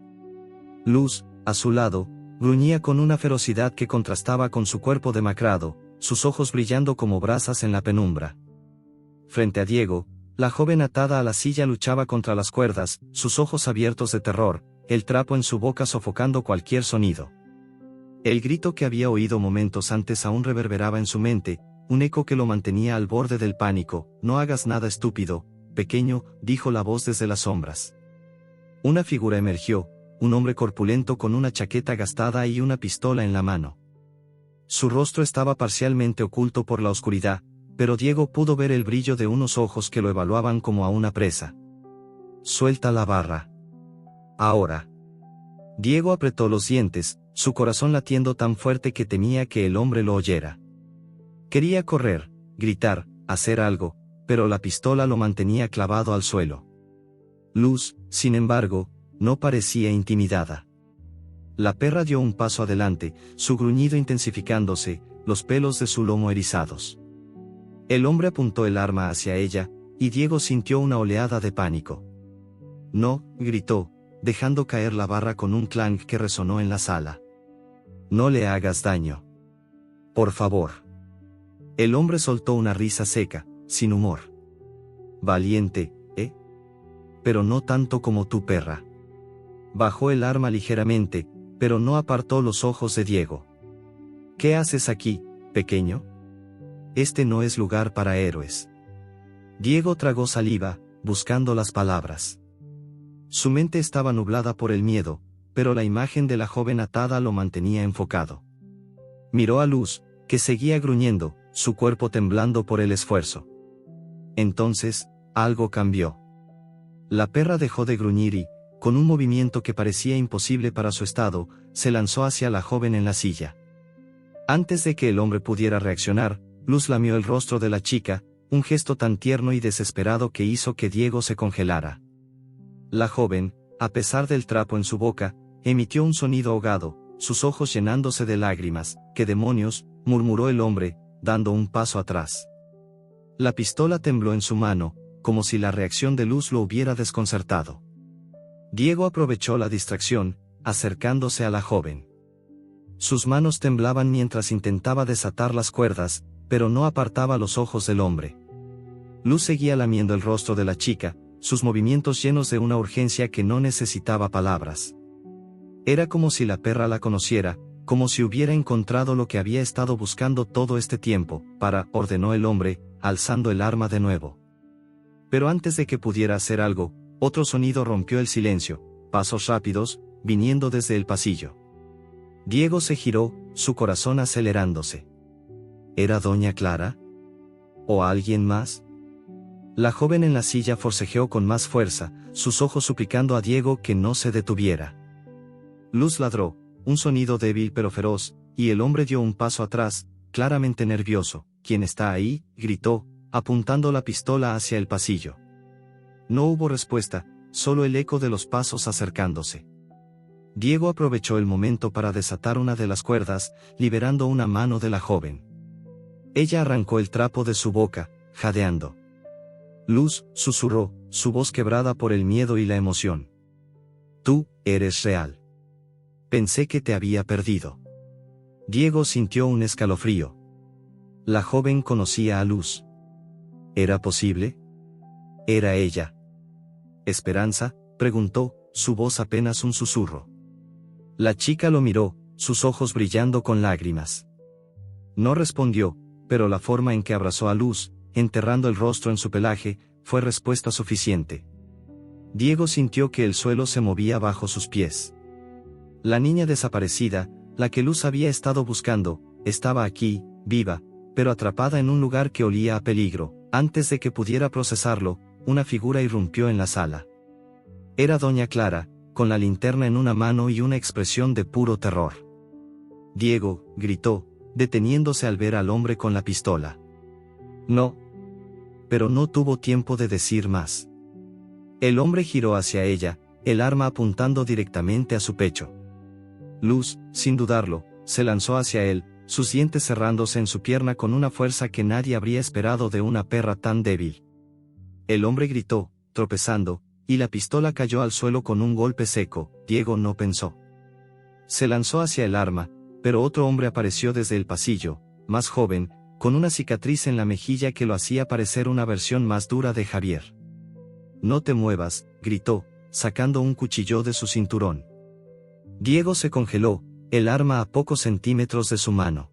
Luz, a su lado, gruñía con una ferocidad que contrastaba con su cuerpo demacrado, sus ojos brillando como brasas en la penumbra. Frente a Diego, la joven atada a la silla luchaba contra las cuerdas, sus ojos abiertos de terror, el trapo en su boca sofocando cualquier sonido. El grito que había oído momentos antes aún reverberaba en su mente, un eco que lo mantenía al borde del pánico. No hagas nada estúpido, pequeño, dijo la voz desde las sombras. Una figura emergió, un hombre corpulento con una chaqueta gastada y una pistola en la mano. Su rostro estaba parcialmente oculto por la oscuridad, pero Diego pudo ver el brillo de unos ojos que lo evaluaban como a una presa. Suelta la barra. Ahora. Diego apretó los dientes, su corazón latiendo tan fuerte que temía que el hombre lo oyera. Quería correr, gritar, hacer algo, pero la pistola lo mantenía clavado al suelo. Luz, sin embargo, no parecía intimidada. La perra dio un paso adelante, su gruñido intensificándose, los pelos de su lomo erizados. El hombre apuntó el arma hacia ella, y Diego sintió una oleada de pánico. No, gritó, dejando caer la barra con un clank que resonó en la sala. No le hagas daño. Por favor. El hombre soltó una risa seca, sin humor. Valiente, ¿eh? Pero no tanto como tu perra. Bajó el arma ligeramente, pero no apartó los ojos de Diego. ¿Qué haces aquí, pequeño? Este no es lugar para héroes. Diego tragó saliva, buscando las palabras. Su mente estaba nublada por el miedo, pero la imagen de la joven atada lo mantenía enfocado. Miró a Luz, que seguía gruñendo, su cuerpo temblando por el esfuerzo. Entonces, algo cambió. La perra dejó de gruñir y, con un movimiento que parecía imposible para su estado, se lanzó hacia la joven en la silla. Antes de que el hombre pudiera reaccionar, Luz lamió el rostro de la chica, un gesto tan tierno y desesperado que hizo que Diego se congelara. La joven, a pesar del trapo en su boca, emitió un sonido ahogado, sus ojos llenándose de lágrimas. «¿Qué demonios?», murmuró el hombre, dando un paso atrás. La pistola tembló en su mano, como si la reacción de Luz lo hubiera desconcertado. Diego aprovechó la distracción, acercándose a la joven. Sus manos temblaban mientras intentaba desatar las cuerdas, pero no apartaba los ojos del hombre. Luz seguía lamiendo el rostro de la chica, sus movimientos llenos de una urgencia que no necesitaba palabras. Era como si la perra la conociera, como si hubiera encontrado lo que había estado buscando todo este tiempo. Ordenó el hombre, alzando el arma de nuevo. Pero antes de que pudiera hacer algo, otro sonido rompió el silencio, pasos rápidos, viniendo desde el pasillo. Diego se giró, su corazón acelerándose. ¿Era doña Clara? ¿O alguien más? La joven en la silla forcejeó con más fuerza, sus ojos suplicando a Diego que no se detuviera. Luz ladró, un sonido débil pero feroz, y el hombre dio un paso atrás, claramente nervioso. «¿Quién está ahí?», gritó, apuntando la pistola hacia el pasillo. No hubo respuesta, solo el eco de los pasos acercándose. Diego aprovechó el momento para desatar una de las cuerdas, liberando una mano de la joven. Ella arrancó el trapo de su boca, jadeando. «Luz», susurró, su voz quebrada por el miedo y la emoción. «Tú, eres real. Pensé que te había perdido». Diego sintió un escalofrío. La joven conocía a Luz. ¿Era posible? ¿Era ella? «¿Esperanza?», preguntó, su voz apenas un susurro. La chica lo miró, sus ojos brillando con lágrimas. No respondió, pero la forma en que abrazó a Luz, enterrando el rostro en su pelaje, fue respuesta suficiente. Diego sintió que el suelo se movía bajo sus pies. La niña desaparecida, la que Luz había estado buscando, estaba aquí, viva, pero atrapada en un lugar que olía a peligro. Antes de que pudiera procesarlo, una figura irrumpió en la sala. Era doña Clara, con la linterna en una mano y una expresión de puro terror. «Diego», gritó, deteniéndose al ver al hombre con la pistola. «No». Pero no tuvo tiempo de decir más. El hombre giró hacia ella, el arma apuntando directamente a su pecho. Luz, sin dudarlo, se lanzó hacia él, sus dientes cerrándose en su pierna con una fuerza que nadie habría esperado de una perra tan débil. El hombre gritó, tropezando, y la pistola cayó al suelo con un golpe seco. Diego no pensó. Se lanzó hacia el arma, pero otro hombre apareció desde el pasillo, más joven, con una cicatriz en la mejilla que lo hacía parecer una versión más dura de Javier. «No te muevas», gritó, sacando un cuchillo de su cinturón. Diego se congeló, el arma a pocos centímetros de su mano.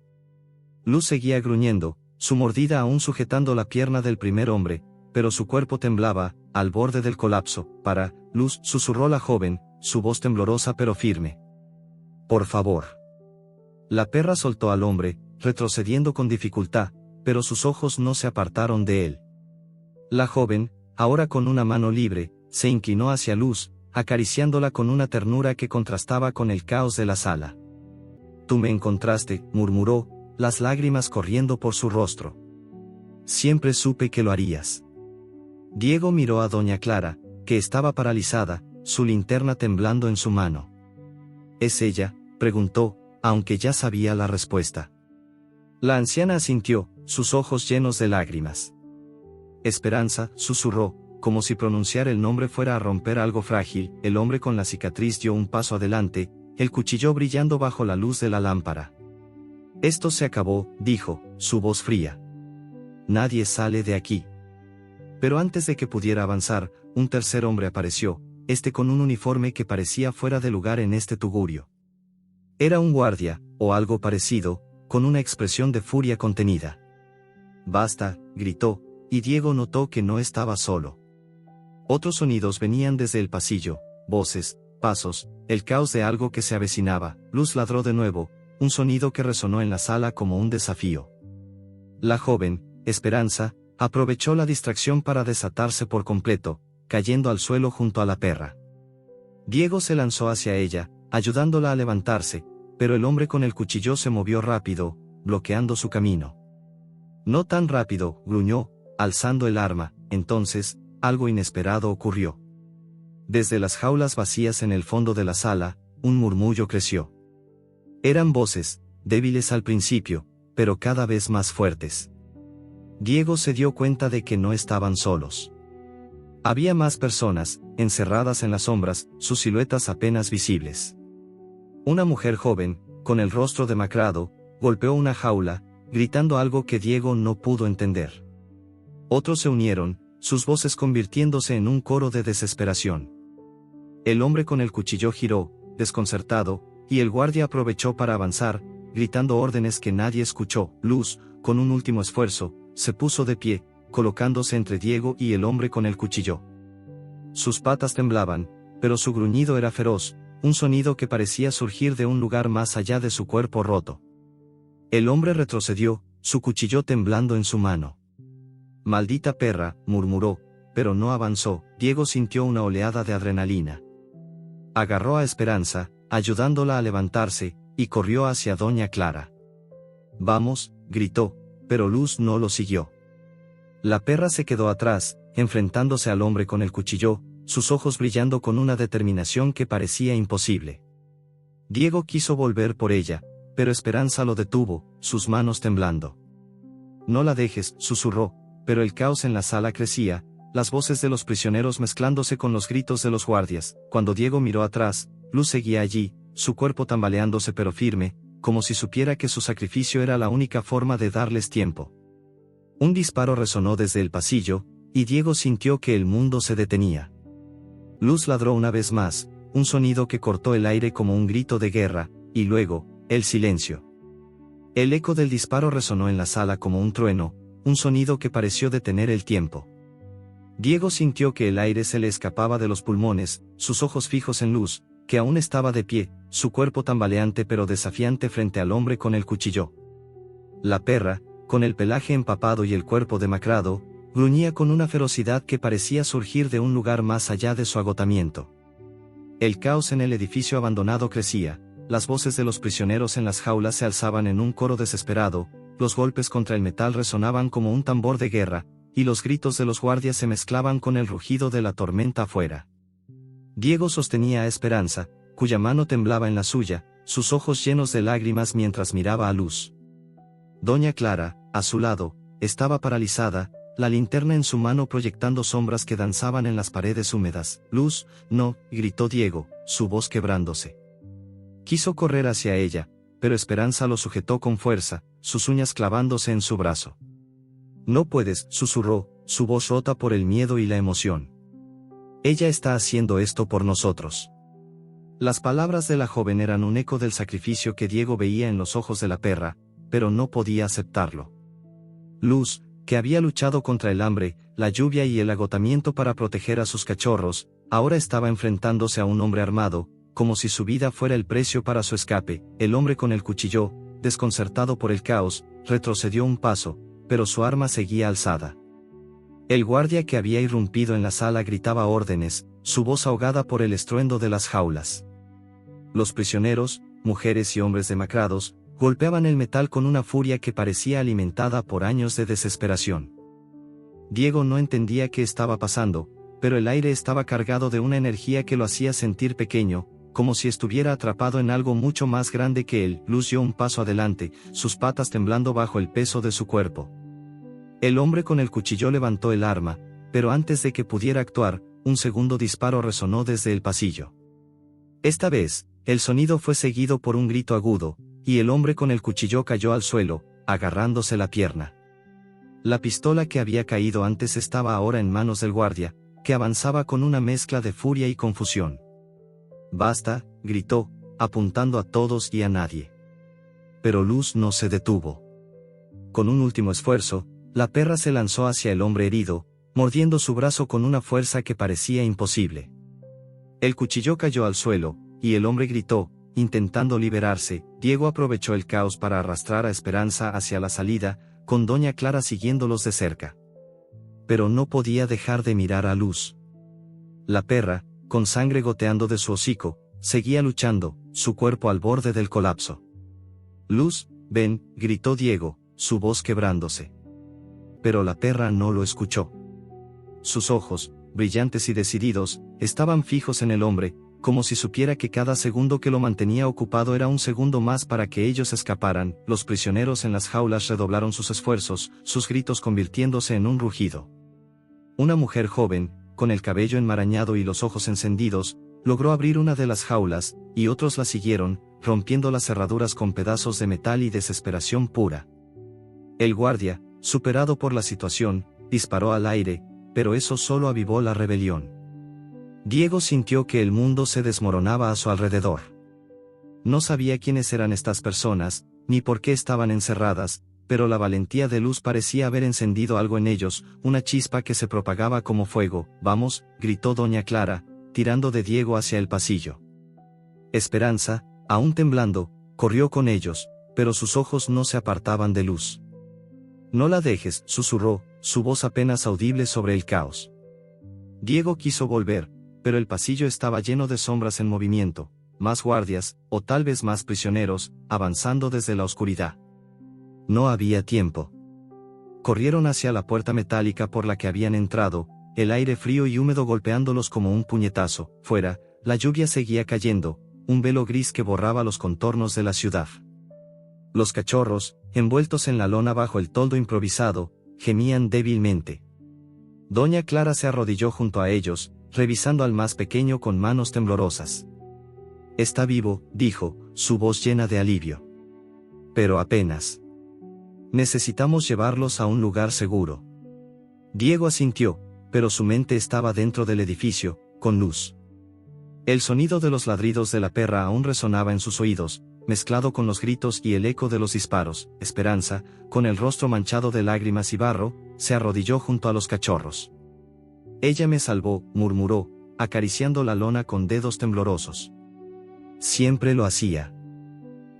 Luz seguía gruñendo, su mordida aún sujetando la pierna del primer hombre, pero su cuerpo temblaba, al borde del colapso. «Luz», susurró la joven, su voz temblorosa pero firme. «Por favor». La perra soltó al hombre, retrocediendo con dificultad, pero sus ojos no se apartaron de él. La joven, ahora con una mano libre, se inclinó hacia Luz, acariciándola con una ternura que contrastaba con el caos de la sala. «Tú me encontraste», murmuró, las lágrimas corriendo por su rostro. «Siempre supe que lo harías». Diego miró a doña Clara, que estaba paralizada, su linterna temblando en su mano. «¿Es ella?», preguntó, aunque ya sabía la respuesta. La anciana asintió, sus ojos llenos de lágrimas. «Esperanza», susurró, como si pronunciar el nombre fuera a romper algo frágil. El hombre con la cicatriz dio un paso adelante, el cuchillo brillando bajo la luz de la lámpara. «Esto se acabó», dijo, su voz fría. «Nadie sale de aquí». Pero antes de que pudiera avanzar, un tercer hombre apareció, con un uniforme que parecía fuera de lugar en este tugurio. Era un guardia, o algo parecido, con una expresión de furia contenida. «Basta», gritó, y Diego notó que no estaba solo. Otros sonidos venían desde el pasillo, voces, pasos, el caos de algo que se avecinaba. Luz ladró de nuevo, un sonido que resonó en la sala como un desafío. La joven, Esperanza, aprovechó la distracción para desatarse por completo, cayendo al suelo junto a la perra. Diego se lanzó hacia ella, ayudándola a levantarse, pero el hombre con el cuchillo se movió rápido, bloqueando su camino. No tan rápido, gruñó, alzando el arma. Entonces, algo inesperado ocurrió. Desde las jaulas vacías en el fondo de la sala, un murmullo creció. Eran voces, débiles al principio, pero cada vez más fuertes. Diego se dio cuenta de que no estaban solos. Había más personas, encerradas en las sombras, sus siluetas apenas visibles. Una mujer joven, con el rostro demacrado, golpeó una jaula, gritando algo que Diego no pudo entender. Otros se unieron, sus voces convirtiéndose en un coro de desesperación. El hombre con el cuchillo giró, desconcertado, y el guardia aprovechó para avanzar, gritando órdenes que nadie escuchó. Luz, con un último esfuerzo, se puso de pie, colocándose entre Diego y el hombre con el cuchillo. Sus patas temblaban, pero su gruñido era feroz, un sonido que parecía surgir de un lugar más allá de su cuerpo roto. El hombre retrocedió, su cuchillo temblando en su mano. «Maldita perra», murmuró, pero no avanzó. Diego sintió una oleada de adrenalina. Agarró a Esperanza, ayudándola a levantarse, y corrió hacia Doña Clara. «Vamos», gritó, pero Luz no lo siguió. La perra se quedó atrás, enfrentándose al hombre con el cuchillo, sus ojos brillando con una determinación que parecía imposible. Diego quiso volver por ella, pero Esperanza lo detuvo, sus manos temblando. «No la dejes», susurró, pero el caos en la sala crecía, las voces de los prisioneros mezclándose con los gritos de los guardias. Cuando Diego miró atrás, Luz seguía allí, su cuerpo tambaleándose pero firme, como si supiera que su sacrificio era la única forma de darles tiempo. Un disparo resonó desde el pasillo, y Diego sintió que el mundo se detenía. Luz ladró una vez más, un sonido que cortó el aire como un grito de guerra, y luego, el silencio. El eco del disparo resonó en la sala como un trueno, un sonido que pareció detener el tiempo. Diego sintió que el aire se le escapaba de los pulmones, sus ojos fijos en Luz, que aún estaba de pie, su cuerpo tambaleante pero desafiante frente al hombre con el cuchillo. La perra, con el pelaje empapado y el cuerpo demacrado, gruñía con una ferocidad que parecía surgir de un lugar más allá de su agotamiento. El caos en el edificio abandonado crecía, las voces de los prisioneros en las jaulas se alzaban en un coro desesperado, los golpes contra el metal resonaban como un tambor de guerra, y los gritos de los guardias se mezclaban con el rugido de la tormenta afuera. Diego sostenía a Esperanza, cuya mano temblaba en la suya, sus ojos llenos de lágrimas mientras miraba a Luz. Doña Clara, a su lado, estaba paralizada, la linterna en su mano proyectando sombras que danzaban en las paredes húmedas. «Luz, no», gritó Diego, su voz quebrándose. Quiso correr hacia ella, pero Esperanza lo sujetó con fuerza, sus uñas clavándose en su brazo. «No puedes», susurró, su voz rota por el miedo y la emoción. «Ella está haciendo esto por nosotros». Las palabras de la joven eran un eco del sacrificio que Diego veía en los ojos de la perra, pero no podía aceptarlo. Luz, que había luchado contra el hambre, la lluvia y el agotamiento para proteger a sus cachorros, ahora estaba enfrentándose a un hombre armado, como si su vida fuera el precio para su escape. El hombre con el cuchillo, desconcertado por el caos, retrocedió un paso, pero su arma seguía alzada. El guardia que había irrumpido en la sala gritaba órdenes, su voz ahogada por el estruendo de las jaulas. Los prisioneros, mujeres y hombres demacrados, golpeaban el metal con una furia que parecía alimentada por años de desesperación. Diego no entendía qué estaba pasando, pero el aire estaba cargado de una energía que lo hacía sentir pequeño, como si estuviera atrapado en algo mucho más grande que él. Luz dio un paso adelante, sus patas temblando bajo el peso de su cuerpo. El hombre con el cuchillo levantó el arma, pero antes de que pudiera actuar, un segundo disparo resonó desde el pasillo. Esta vez, el sonido fue seguido por un grito agudo, y el hombre con el cuchillo cayó al suelo, agarrándose la pierna. La pistola que había caído antes estaba ahora en manos del guardia, que avanzaba con una mezcla de furia y confusión. «Basta», gritó, apuntando a todos y a nadie. Pero Luz no se detuvo. Con un último esfuerzo, la perra se lanzó hacia el hombre herido, mordiendo su brazo con una fuerza que parecía imposible. El cuchillo cayó al suelo, y el hombre gritó, intentando liberarse. Diego aprovechó el caos para arrastrar a Esperanza hacia la salida, con doña Clara siguiéndolos de cerca. Pero no podía dejar de mirar a Luz. La perra, con sangre goteando de su hocico, seguía luchando, su cuerpo al borde del colapso. Luz, ven, gritó Diego, su voz quebrándose. Pero la perra no lo escuchó. Sus ojos, brillantes y decididos, estaban fijos en el hombre, como si supiera que cada segundo que lo mantenía ocupado era un segundo más para que ellos escaparan. Los prisioneros en las jaulas redoblaron sus esfuerzos, sus gritos convirtiéndose en un rugido. Una mujer joven, con el cabello enmarañado y los ojos encendidos, logró abrir una de las jaulas, y otros la siguieron, rompiendo las cerraduras con pedazos de metal y desesperación pura. El guardia, superado por la situación, disparó al aire, pero eso solo avivó la rebelión. Diego sintió que el mundo se desmoronaba a su alrededor. No sabía quiénes eran estas personas, ni por qué estaban encerradas, pero la valentía de Luz parecía haber encendido algo en ellos, una chispa que se propagaba como fuego. Vamos, gritó doña Clara, tirando de Diego hacia el pasillo. Esperanza, aún temblando, corrió con ellos, pero sus ojos no se apartaban de Luz. No la dejes, susurró, su voz apenas audible sobre el caos. Diego quiso volver, pero el pasillo estaba lleno de sombras en movimiento, más guardias, o tal vez más prisioneros, avanzando desde la oscuridad. No había tiempo. Corrieron hacia la puerta metálica por la que habían entrado, el aire frío y húmedo golpeándolos como un puñetazo. Fuera, la lluvia seguía cayendo, un velo gris que borraba los contornos de la ciudad. Los cachorros, envueltos en la lona bajo el toldo improvisado, gemían débilmente. Doña Clara se arrodilló junto a ellos, revisando al más pequeño con manos temblorosas. Está vivo, dijo, su voz llena de alivio. Pero apenas. Necesitamos llevarlos a un lugar seguro. Diego asintió, pero su mente estaba dentro del edificio, con Luz. El sonido de los ladridos de la perra aún resonaba en sus oídos, mezclado con los gritos y el eco de los disparos. Esperanza, con el rostro manchado de lágrimas y barro, se arrodilló junto a los cachorros. Ella me salvó, murmuró, acariciando la lona con dedos temblorosos. Siempre lo hacía.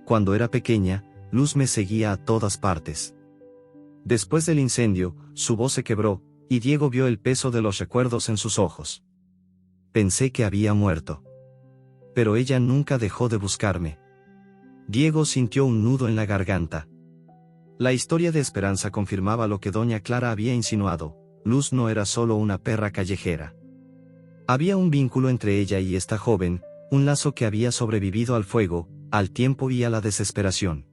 Cuando era pequeña, Luz me seguía a todas partes. Después del incendio, su voz se quebró, y Diego vio el peso de los recuerdos en sus ojos. Pensé que había muerto. Pero ella nunca dejó de buscarme. Diego sintió un nudo en la garganta. La historia de Esperanza confirmaba lo que doña Clara había insinuado. Luz no era solo una perra callejera. Había un vínculo entre ella y esta joven, un lazo que había sobrevivido al fuego, al tiempo y a la desesperación.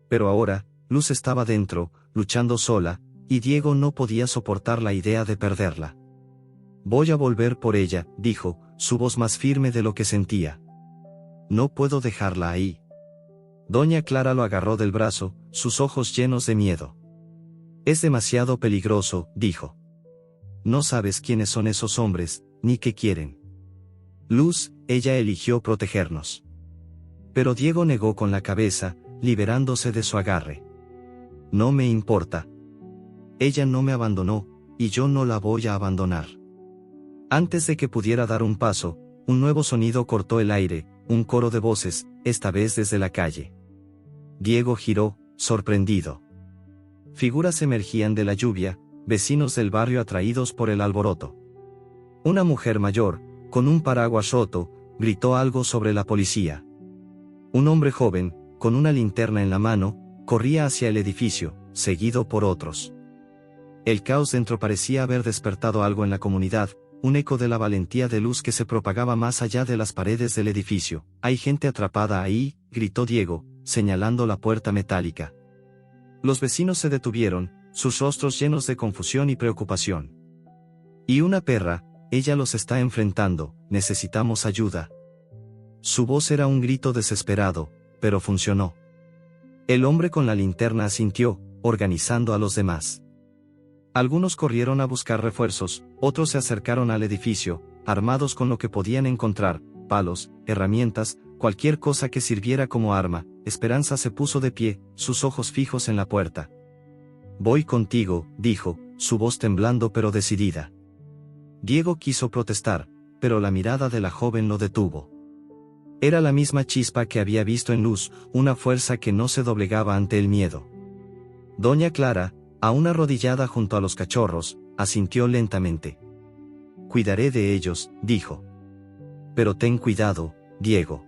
Pero ahora, Luz estaba dentro, luchando sola, y Diego no podía soportar la idea de perderla. Voy a volver por ella, dijo, su voz más firme de lo que sentía. No puedo dejarla ahí. Doña Clara lo agarró del brazo, sus ojos llenos de miedo. Es demasiado peligroso, dijo. No sabes quiénes son esos hombres, ni qué quieren. Luz, ella eligió protegernos. Pero Diego negó con la cabeza, liberándose de su agarre. No me importa. Ella no me abandonó, y yo no la voy a abandonar. Antes de que pudiera dar un paso, un nuevo sonido cortó el aire, un coro de voces, esta vez desde la calle. Diego giró, sorprendido. Figuras emergían de la lluvia, vecinos del barrio atraídos por el alboroto. Una mujer mayor, con un paraguas roto, gritó algo sobre la policía. Un hombre joven, con una linterna en la mano, corría hacia el edificio, seguido por otros. El caos dentro parecía haber despertado algo en la comunidad, un eco de la valentía de Luz que se propagaba más allá de las paredes del edificio. Hay gente atrapada ahí, gritó Diego, señalando la puerta metálica. Los vecinos se detuvieron, sus rostros llenos de confusión y preocupación. Y una perra, ella los está enfrentando, necesitamos ayuda. Su voz era un grito desesperado, pero funcionó. El hombre con la linterna asintió, organizando a los demás. Algunos corrieron a buscar refuerzos, otros se acercaron al edificio, armados con lo que podían encontrar, palos, herramientas, cualquier cosa que sirviera como arma. Esperanza se puso de pie, sus ojos fijos en la puerta. Voy contigo, dijo, su voz temblando pero decidida. Diego quiso protestar, pero la mirada de la joven lo detuvo. Era la misma chispa que había visto en Luz, una fuerza que no se doblegaba ante el miedo. Doña Clara, aún arrodillada junto a los cachorros, asintió lentamente. Cuidaré de ellos, dijo. Pero ten cuidado, Diego.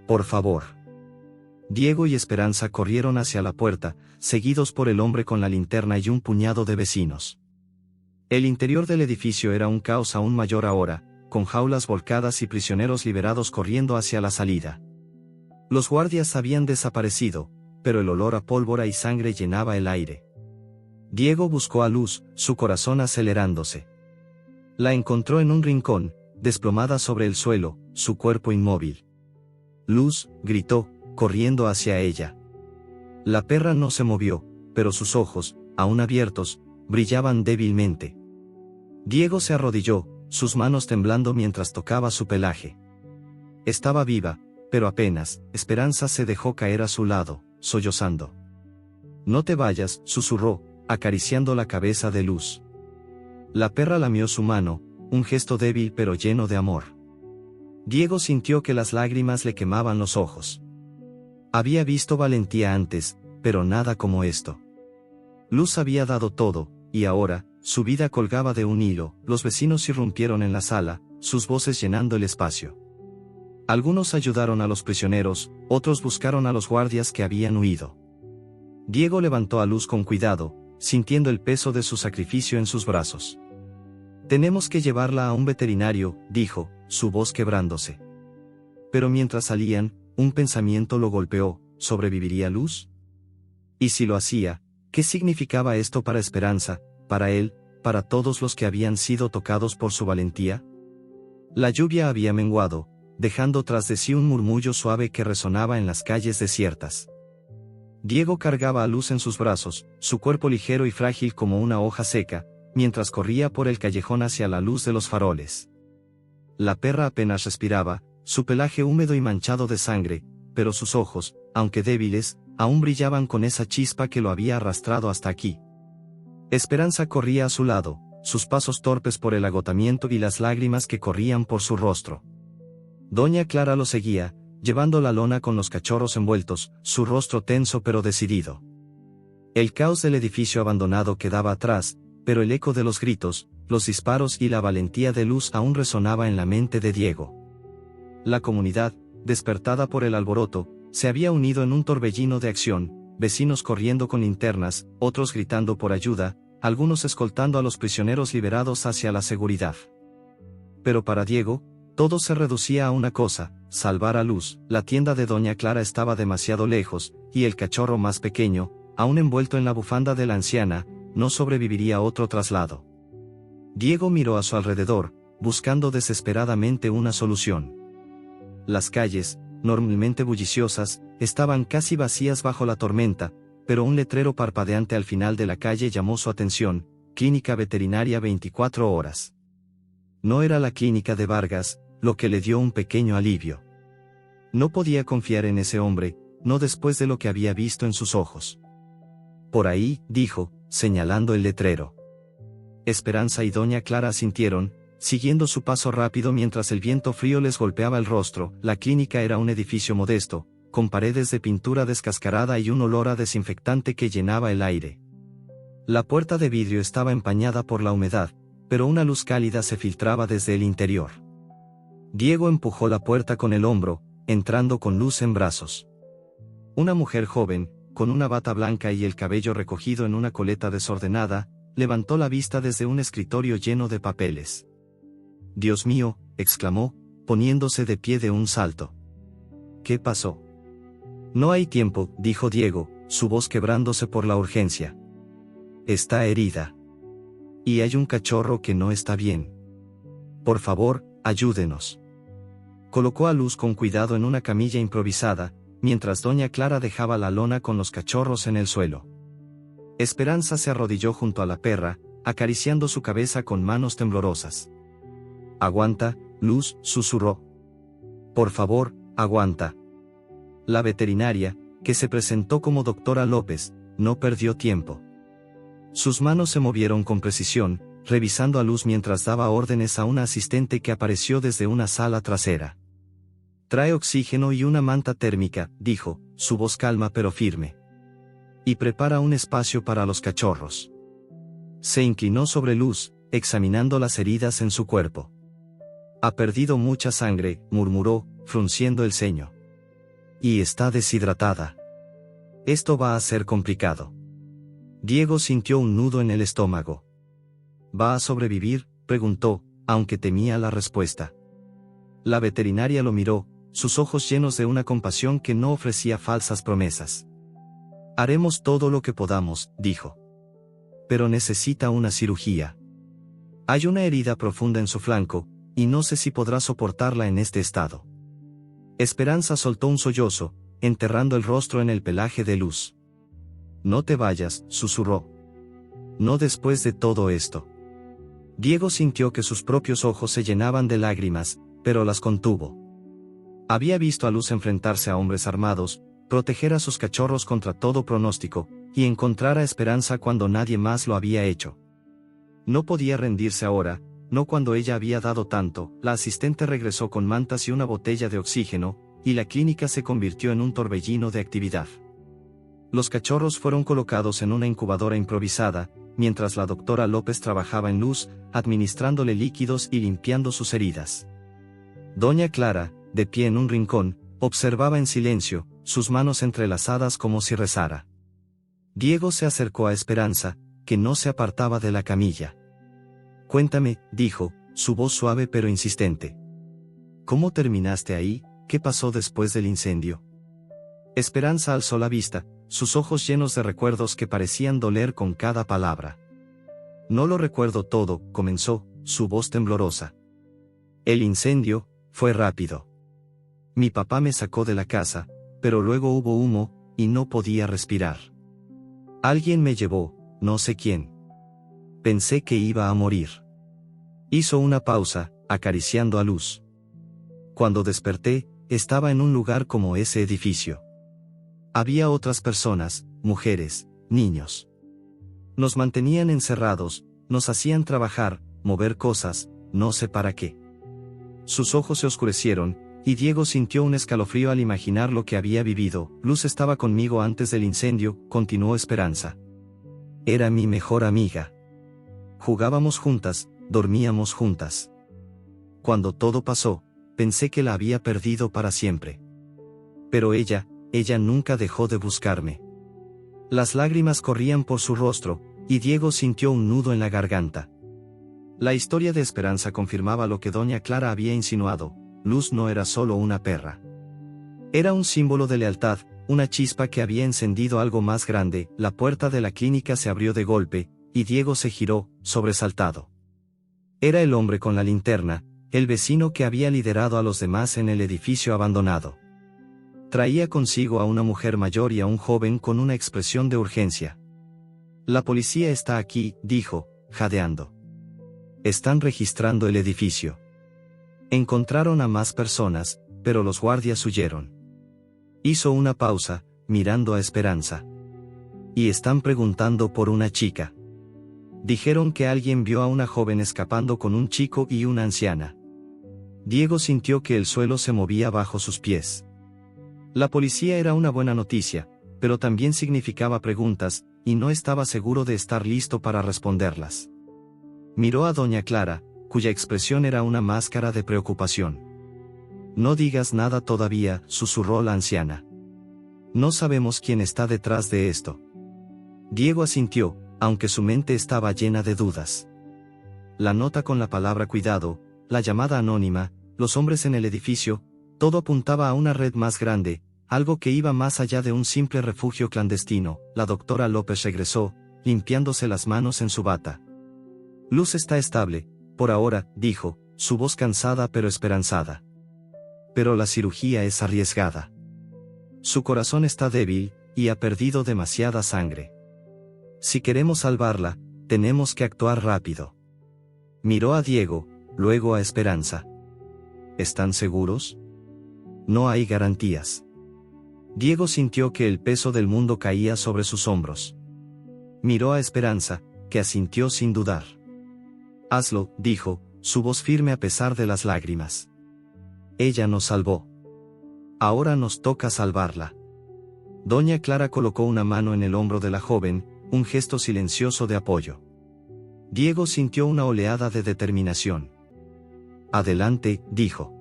Por favor. Diego y Esperanza corrieron hacia la puerta, seguidos por el hombre con la linterna y un puñado de vecinos. El interior del edificio era un caos aún mayor ahora, con jaulas volcadas y prisioneros liberados corriendo hacia la salida. Los guardias habían desaparecido, pero el olor a pólvora y sangre llenaba el aire. Diego buscó a Luz, su corazón acelerándose. La encontró en un rincón, desplomada sobre el suelo, su cuerpo inmóvil. Luz, gritó, corriendo hacia ella. La perra no se movió, pero sus ojos, aún abiertos, brillaban débilmente. Diego se arrodilló, sus manos temblando mientras tocaba su pelaje. Estaba viva, pero apenas. Esperanza se dejó caer a su lado, sollozando. No te vayas, susurró, acariciando la cabeza de Luz. La perra lamió su mano, un gesto débil pero lleno de amor. Diego sintió que las lágrimas le quemaban los ojos. Había visto valentía antes, pero nada como esto. Luz había dado todo, y ahora, su vida colgaba de un hilo. Los vecinos irrumpieron en la sala, sus voces llenando el espacio. Algunos ayudaron a los prisioneros, otros buscaron a los guardias que habían huido. Diego levantó a Luz con cuidado, sintiendo el peso de su sacrificio en sus brazos. Tenemos que llevarla a un veterinario, dijo, su voz quebrándose. Pero mientras salían, un pensamiento lo golpeó, ¿sobreviviría Luz? Y si lo hacía, ¿qué significaba esto para Esperanza, para él, para todos los que habían sido tocados por su valentía? La lluvia había menguado, dejando tras de sí un murmullo suave que resonaba en las calles desiertas. Diego cargaba a Luz en sus brazos, su cuerpo ligero y frágil como una hoja seca, mientras corría por el callejón hacia la luz de los faroles. La perra apenas respiraba, su pelaje húmedo y manchado de sangre, pero sus ojos, aunque débiles, aún brillaban con esa chispa que lo había arrastrado hasta aquí. Esperanza corría a su lado, sus pasos torpes por el agotamiento y las lágrimas que corrían por su rostro. Doña Clara lo seguía, llevando la lona con los cachorros envueltos, su rostro tenso pero decidido. El caos del edificio abandonado quedaba atrás, pero el eco de los gritos, los disparos y la valentía de Luz aún resonaba en la mente de Diego. La comunidad, despertada por el alboroto, se había unido en un torbellino de acción, vecinos corriendo con linternas, otros gritando por ayuda, algunos escoltando a los prisioneros liberados hacia la seguridad. Pero para Diego, todo se reducía a una cosa: salvar a Luz. La tienda de Doña Clara estaba demasiado lejos, y el cachorro más pequeño, aún envuelto en la bufanda de la anciana, no sobreviviría otro traslado. Diego miró a su alrededor, buscando desesperadamente una solución. Las calles, normalmente bulliciosas, estaban casi vacías bajo la tormenta, pero un letrero parpadeante al final de la calle llamó su atención: Clínica Veterinaria 24 horas. No era la clínica de Vargas, lo que le dio un pequeño alivio. No podía confiar en ese hombre, no después de lo que había visto en sus ojos. Por ahí, dijo, señalando el letrero. Esperanza y Doña Clara asintieron, siguiendo su paso rápido mientras el viento frío les golpeaba el rostro. La clínica era un edificio modesto, con paredes de pintura descascarada y un olor a desinfectante que llenaba el aire. La puerta de vidrio estaba empañada por la humedad, pero una luz cálida se filtraba desde el interior. Diego empujó la puerta con el hombro, entrando con Luz en brazos. Una mujer joven, con una bata blanca y el cabello recogido en una coleta desordenada, levantó la vista desde un escritorio lleno de papeles. «Dios mío», exclamó, poniéndose de pie de un salto. «¿Qué pasó?» «No hay tiempo», dijo Diego, su voz quebrándose por la urgencia. «Está herida. Y hay un cachorro que no está bien. Por favor, ayúdenos». Colocó a Luz con cuidado en una camilla improvisada, mientras Doña Clara dejaba la lona con los cachorros en el suelo. Esperanza se arrodilló junto a la perra, acariciando su cabeza con manos temblorosas. «Aguanta, Luz», susurró. «Por favor, aguanta». La veterinaria, que se presentó como doctora López, no perdió tiempo. Sus manos se movieron con precisión, revisando a Luz mientras daba órdenes a una asistente que apareció desde una sala trasera. Trae oxígeno y una manta térmica, dijo, su voz calma pero firme. Y prepara un espacio para los cachorros. Se inclinó sobre Luz, examinando las heridas en su cuerpo. Ha perdido mucha sangre, murmuró, frunciendo el ceño. Y está deshidratada. Esto va a ser complicado. Diego sintió un nudo en el estómago. ¿Va a sobrevivir?, preguntó, aunque temía la respuesta. La veterinaria lo miró, sus ojos llenos de una compasión que no ofrecía falsas promesas. Haremos todo lo que podamos, dijo. Pero necesita una cirugía. Hay una herida profunda en su flanco, y no sé si podrá soportarla en este estado. Esperanza soltó un sollozo, enterrando el rostro en el pelaje de Luz. No te vayas, susurró. No después de todo esto. Diego sintió que sus propios ojos se llenaban de lágrimas, pero las contuvo. Había visto a Luz enfrentarse a hombres armados, proteger a sus cachorros contra todo pronóstico, y encontrar a Esperanza cuando nadie más lo había hecho. No podía rendirse ahora, no cuando ella había dado tanto. La asistente regresó con mantas y una botella de oxígeno, y la clínica se convirtió en un torbellino de actividad. Los cachorros fueron colocados en una incubadora improvisada, mientras la doctora López trabajaba en Luz, administrándole líquidos y limpiando sus heridas. Doña Clara, de pie en un rincón, observaba en silencio, sus manos entrelazadas como si rezara. Diego se acercó a Esperanza, que no se apartaba de la camilla. Cuéntame, dijo, su voz suave pero insistente. ¿Cómo terminaste ahí? ¿Qué pasó después del incendio? Esperanza alzó la vista, sus ojos llenos de recuerdos que parecían doler con cada palabra. No lo recuerdo todo, comenzó, su voz temblorosa. El incendio fue rápido. Mi papá me sacó de la casa, pero luego hubo humo, y no podía respirar. Alguien me llevó, no sé quién. Pensé que iba a morir. Hizo una pausa, acariciando a Luz. Cuando desperté, estaba en un lugar como ese edificio. Había otras personas, mujeres, niños. Nos mantenían encerrados, nos hacían trabajar, mover cosas, no sé para qué. Sus ojos se oscurecieron, y Diego sintió un escalofrío al imaginar lo que había vivido. Luz estaba conmigo antes del incendio, continuó Esperanza. Era mi mejor amiga. Jugábamos juntas, dormíamos juntas. Cuando todo pasó, pensé que la había perdido para siempre. Pero ella nunca dejó de buscarme. Las lágrimas corrían por su rostro, y Diego sintió un nudo en la garganta. La historia de Esperanza confirmaba lo que doña Clara había insinuado: Luz no era solo una perra. Era un símbolo de lealtad, una chispa que había encendido algo más grande. La puerta de la clínica se abrió de golpe, y Diego se giró, sobresaltado. Era el hombre con la linterna, el vecino que había liderado a los demás en el edificio abandonado. Traía consigo a una mujer mayor y a un joven con una expresión de urgencia. La policía está aquí, dijo, jadeando. Están registrando el edificio. Encontraron a más personas, pero los guardias huyeron. Hizo una pausa, mirando a Esperanza. Y están preguntando por una chica. Dijeron que alguien vio a una joven escapando con un chico y una anciana. Diego sintió que el suelo se movía bajo sus pies. La policía era una buena noticia, pero también significaba preguntas, y no estaba seguro de estar listo para responderlas. Miró a doña Clara, cuya expresión era una máscara de preocupación. No digas nada todavía, susurró la anciana. No sabemos quién está detrás de esto. Diego asintió, aunque su mente estaba llena de dudas. La nota con la palabra cuidado, la llamada anónima, los hombres en el edificio, todo apuntaba a una red más grande, algo que iba más allá de un simple refugio clandestino. La doctora López regresó, limpiándose las manos en su bata. Luz está estable, por ahora, dijo, su voz cansada pero esperanzada. Pero la cirugía es arriesgada. Su corazón está débil, y ha perdido demasiada sangre. Si queremos salvarla, tenemos que actuar rápido. Miró a Diego, luego a Esperanza. ¿Están seguros? No hay garantías. Diego sintió que el peso del mundo caía sobre sus hombros. Miró a Esperanza, que asintió sin dudar. Hazlo, dijo, su voz firme a pesar de las lágrimas. Ella nos salvó. Ahora nos toca salvarla. Doña Clara colocó una mano en el hombro de la joven, un gesto silencioso de apoyo. Diego sintió una oleada de determinación. Adelante, dijo.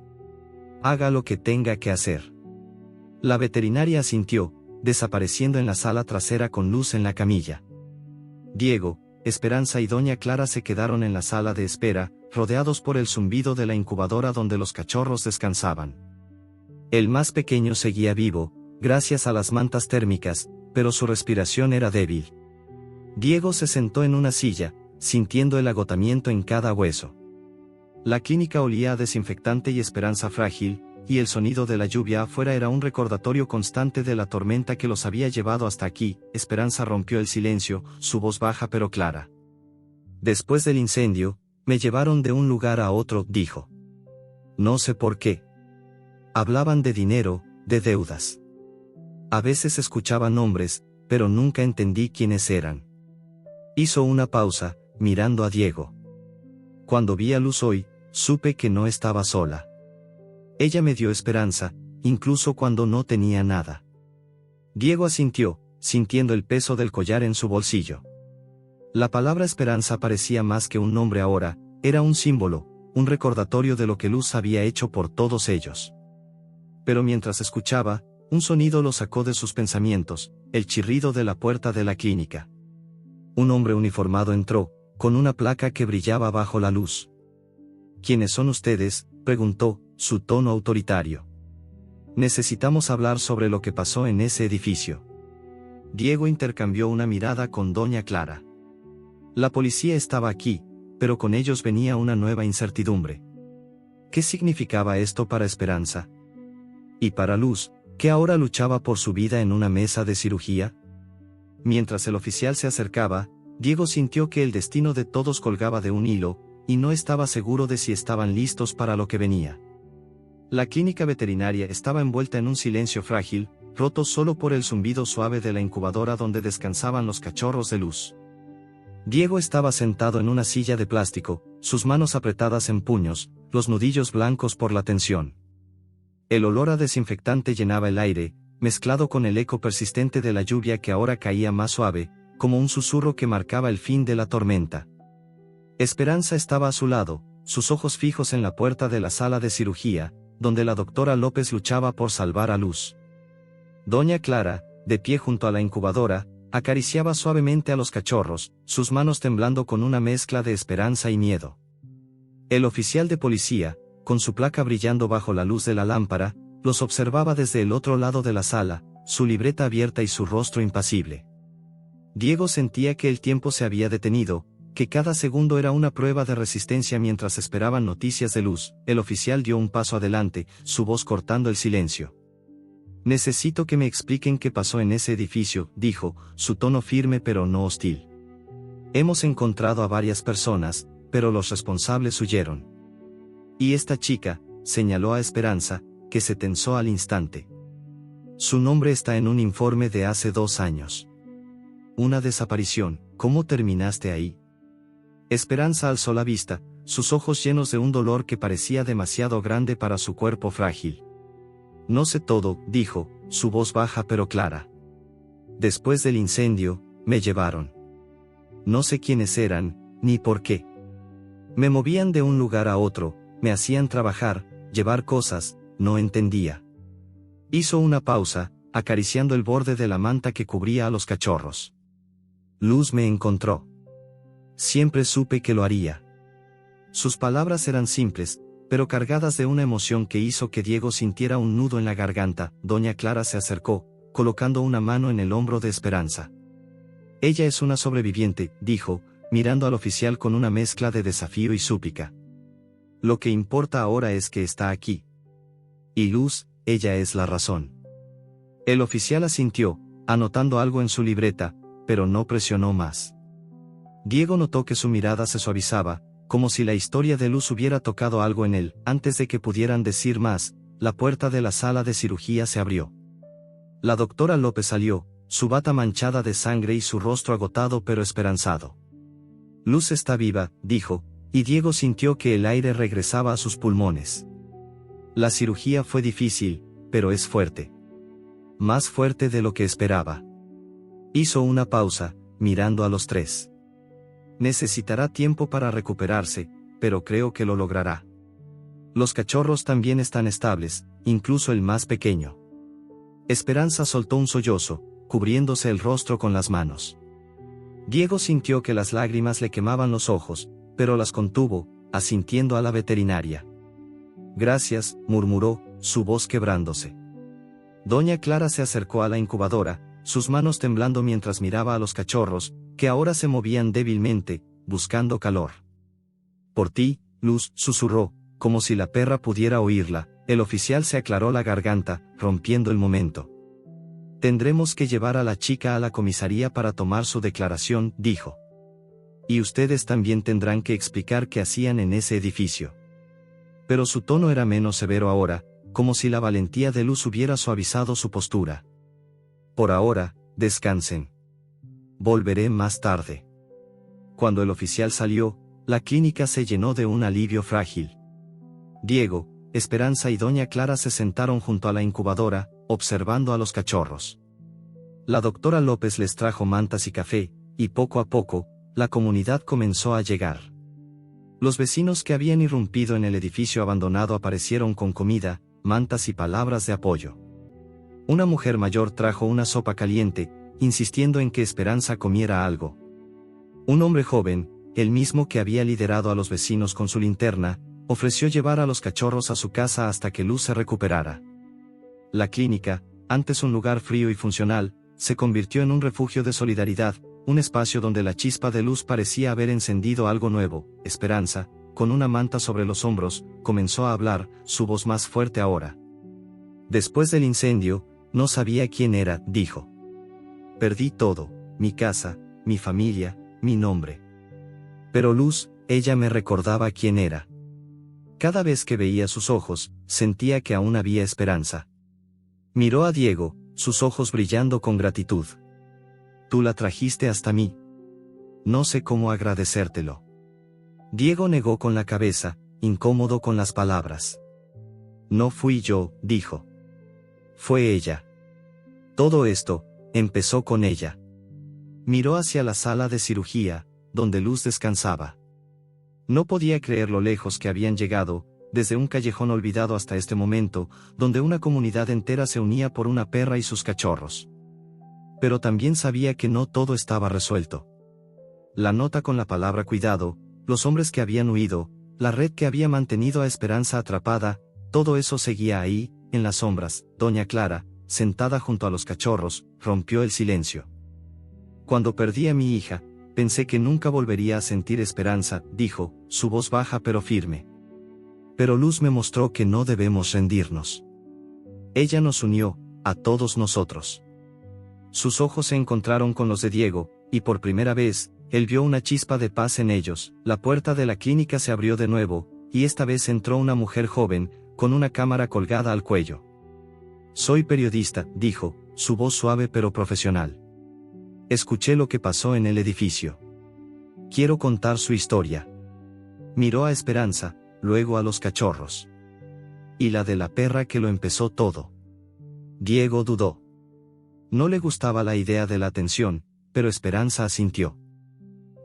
Haga lo que tenga que hacer. La veterinaria asintió, desapareciendo en la sala trasera con Luz en la camilla. Diego, Esperanza y Doña Clara se quedaron en la sala de espera, rodeados por el zumbido de la incubadora donde los cachorros descansaban. El más pequeño seguía vivo, gracias a las mantas térmicas, pero su respiración era débil. Diego se sentó en una silla, sintiendo el agotamiento en cada hueso. La clínica olía a desinfectante y esperanza frágil, y el sonido de la lluvia afuera era un recordatorio constante de la tormenta que los había llevado hasta aquí. Esperanza rompió el silencio, su voz baja pero clara. Después del incendio, me llevaron de un lugar a otro, dijo. No sé por qué. Hablaban de dinero, de deudas. A veces escuchaba nombres, pero nunca entendí quiénes eran. Hizo una pausa, mirando a Diego. Cuando vi a Luz hoy, supe que no estaba sola. Ella me dio esperanza, incluso cuando no tenía nada. Diego asintió, sintiendo el peso del collar en su bolsillo. La palabra esperanza parecía más que un nombre ahora, era un símbolo, un recordatorio de lo que Luz había hecho por todos ellos. Pero mientras escuchaba, un sonido lo sacó de sus pensamientos, el chirrido de la puerta de la clínica. Un hombre uniformado entró, con una placa que brillaba bajo la luz. ¿Quiénes son ustedes?, preguntó, su tono autoritario. Necesitamos hablar sobre lo que pasó en ese edificio. Diego intercambió una mirada con Doña Clara. La policía estaba aquí, pero con ellos venía una nueva incertidumbre. ¿Qué significaba esto para Esperanza? Y para Luz, que ahora luchaba por su vida en una mesa de cirugía. Mientras el oficial se acercaba, Diego sintió que el destino de todos colgaba de un hilo, y no estaba seguro de si estaban listos para lo que venía. La clínica veterinaria estaba envuelta en un silencio frágil, roto solo por el zumbido suave de la incubadora donde descansaban los cachorros de Luz. Diego estaba sentado en una silla de plástico, sus manos apretadas en puños, los nudillos blancos por la tensión. El olor a desinfectante llenaba el aire, mezclado con el eco persistente de la lluvia que ahora caía más suave, como un susurro que marcaba el fin de la tormenta. Esperanza estaba a su lado, sus ojos fijos en la puerta de la sala de cirugía, donde la doctora López luchaba por salvar a Luz. Doña Clara, de pie junto a la incubadora, acariciaba suavemente a los cachorros, sus manos temblando con una mezcla de esperanza y miedo. El oficial de policía, con su placa brillando bajo la luz de la lámpara, los observaba desde el otro lado de la sala, su libreta abierta y su rostro impasible. Diego sentía que el tiempo se había detenido, que cada segundo era una prueba de resistencia mientras esperaban noticias de Luz. El oficial dio un paso adelante, su voz cortando el silencio. Necesito que me expliquen qué pasó en ese edificio, dijo, su tono firme pero no hostil. Hemos encontrado a varias personas, pero los responsables huyeron. Y esta chica, señaló a Esperanza, que se tensó al instante. Su nombre está en un informe de hace 2 años. Una desaparición, ¿cómo terminaste ahí? Esperanza alzó la vista, sus ojos llenos de un dolor que parecía demasiado grande para su cuerpo frágil. No sé todo, dijo, su voz baja pero clara. Después del incendio, me llevaron. No sé quiénes eran, ni por qué. Me movían de un lugar a otro, me hacían trabajar, llevar cosas, no entendía. Hizo una pausa, acariciando el borde de la manta que cubría a los cachorros. Luz me encontró. Siempre supe que lo haría. Sus palabras eran simples, pero cargadas de una emoción que hizo que Diego sintiera un nudo en la garganta. Doña Clara se acercó, colocando una mano en el hombro de Esperanza. Ella es una sobreviviente, dijo, mirando al oficial con una mezcla de desafío y súplica. Lo que importa ahora es que está aquí. Y Luz, ella es la razón. El oficial asintió, anotando algo en su libreta, pero no presionó más. Diego notó que su mirada se suavizaba, como si la historia de Luz hubiera tocado algo en él. Antes de que pudieran decir más, la puerta de la sala de cirugía se abrió. La doctora López salió, su bata manchada de sangre y su rostro agotado pero esperanzado. Luz está viva, dijo, y Diego sintió que el aire regresaba a sus pulmones. La cirugía fue difícil, pero es fuerte. Más fuerte de lo que esperaba. Hizo una pausa, mirando a los tres. Necesitará tiempo para recuperarse, pero creo que lo logrará. Los cachorros también están estables, incluso el más pequeño. Esperanza soltó un sollozo, cubriéndose el rostro con las manos. Diego sintió que las lágrimas le quemaban los ojos, pero las contuvo, asintiendo a la veterinaria. Gracias, murmuró, su voz quebrándose. Doña Clara se acercó a la incubadora, sus manos temblando mientras miraba a los cachorros, que ahora se movían débilmente, buscando calor. Por ti, Luz, susurró, como si la perra pudiera oírla. El oficial se aclaró la garganta, rompiendo el momento. Tendremos que llevar a la chica a la comisaría para tomar su declaración, dijo. Y ustedes también tendrán que explicar qué hacían en ese edificio. Pero su tono era menos severo ahora, como si la valentía de Luz hubiera suavizado su postura. Por ahora, descansen. Volveré más tarde. Cuando el oficial salió, la clínica se llenó de un alivio frágil. Diego, Esperanza y Doña Clara se sentaron junto a la incubadora, observando a los cachorros. La doctora López les trajo mantas y café, y poco a poco, la comunidad comenzó a llegar. Los vecinos que habían irrumpido en el edificio abandonado aparecieron con comida, mantas y palabras de apoyo. Una mujer mayor trajo una sopa caliente, insistiendo en que Esperanza comiera algo. Un hombre joven, el mismo que había liderado a los vecinos con su linterna, ofreció llevar a los cachorros a su casa hasta que Luz se recuperara. La clínica, antes un lugar frío y funcional, se convirtió en un refugio de solidaridad, un espacio donde la chispa de luz parecía haber encendido algo nuevo. Esperanza, con una manta sobre los hombros, comenzó a hablar, su voz más fuerte ahora. Después del incendio, no sabía quién era, dijo. Perdí todo, mi casa, mi familia, mi nombre. Pero Luz, ella me recordaba quién era. Cada vez que veía sus ojos, sentía que aún había esperanza. Miró a Diego, sus ojos brillando con gratitud. Tú la trajiste hasta mí. No sé cómo agradecértelo. Diego negó con la cabeza, incómodo con las palabras. No fui yo, dijo. Fue ella. Todo esto, empezó con ella. Miró hacia la sala de cirugía, donde Luz descansaba. No podía creer lo lejos que habían llegado, desde un callejón olvidado hasta este momento, donde una comunidad entera se unía por una perra y sus cachorros. Pero también sabía que no todo estaba resuelto. La nota con la palabra cuidado, los hombres que habían huido, la red que había mantenido a Esperanza atrapada, todo eso seguía ahí, en las sombras. Doña Clara, sentada junto a los cachorros, rompió el silencio. Cuando perdí a mi hija, pensé que nunca volvería a sentir esperanza, dijo, su voz baja pero firme. Pero Luz me mostró que no debemos rendirnos. Ella nos unió, a todos nosotros. Sus ojos se encontraron con los de Diego, y por primera vez, él vio una chispa de paz en ellos. La puerta de la clínica se abrió de nuevo, y esta vez entró una mujer joven, con una cámara colgada al cuello. Soy periodista, dijo, su voz suave pero profesional. Escuché lo que pasó en el edificio. Quiero contar su historia. Miró a Esperanza, luego a los cachorros. Y la de la perra que lo empezó todo. Diego dudó. No le gustaba la idea de la atención, pero Esperanza asintió.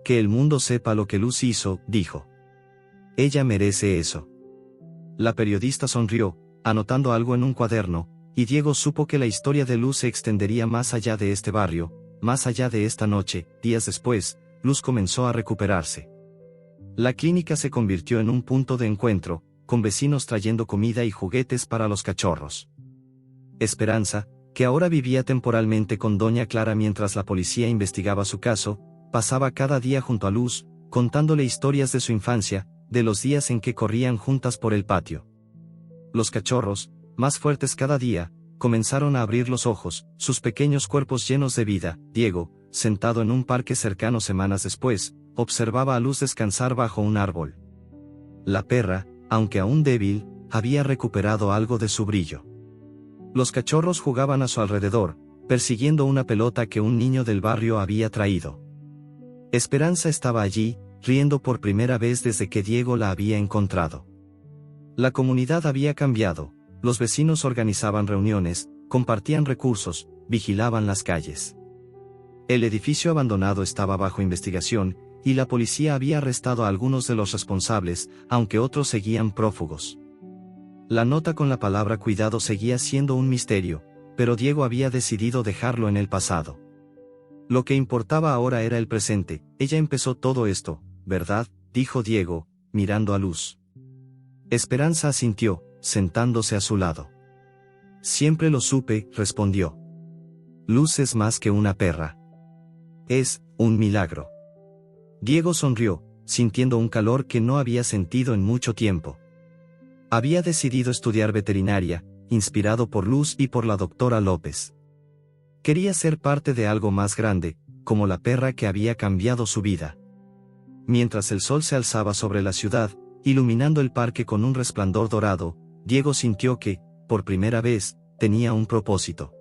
Que el mundo sepa lo que Luz hizo, dijo. Ella merece eso. La periodista sonrió, anotando algo en un cuaderno, y Diego supo que la historia de Luz se extendería más allá de este barrio, más allá de esta noche. Días después, Luz comenzó a recuperarse. La clínica se convirtió en un punto de encuentro, con vecinos trayendo comida y juguetes para los cachorros. Esperanza, que ahora vivía temporalmente con Doña Clara mientras la policía investigaba su caso, pasaba cada día junto a Luz, contándole historias de su infancia, de los días en que corrían juntas por el patio. Los cachorros, más fuertes cada día, comenzaron a abrir los ojos, sus pequeños cuerpos llenos de vida. Diego, sentado en un parque cercano semanas después, observaba a Luz descansar bajo un árbol. La perra, aunque aún débil, había recuperado algo de su brillo. Los cachorros jugaban a su alrededor, persiguiendo una pelota que un niño del barrio había traído. Esperanza estaba allí, riendo por primera vez desde que Diego la había encontrado. La comunidad había cambiado, Los vecinos organizaban reuniones, compartían recursos, vigilaban las calles. El edificio abandonado estaba bajo investigación, y la policía había arrestado a algunos de los responsables, aunque otros seguían prófugos. La nota con la palabra cuidado seguía siendo un misterio, pero Diego había decidido dejarlo en el pasado. Lo que importaba ahora era el presente. Ella empezó todo esto, ¿verdad?, dijo Diego, mirando a Luz. Esperanza asintió, sentándose a su lado. Siempre lo supe, respondió. Luz es más que una perra. Es un milagro. Diego sonrió, sintiendo un calor que no había sentido en mucho tiempo. Había decidido estudiar veterinaria, inspirado por Luz y por la doctora López. Quería ser parte de algo más grande, como la perra que había cambiado su vida. Mientras el sol se alzaba sobre la ciudad, iluminando el parque con un resplandor dorado, Diego sintió que, por primera vez, tenía un propósito.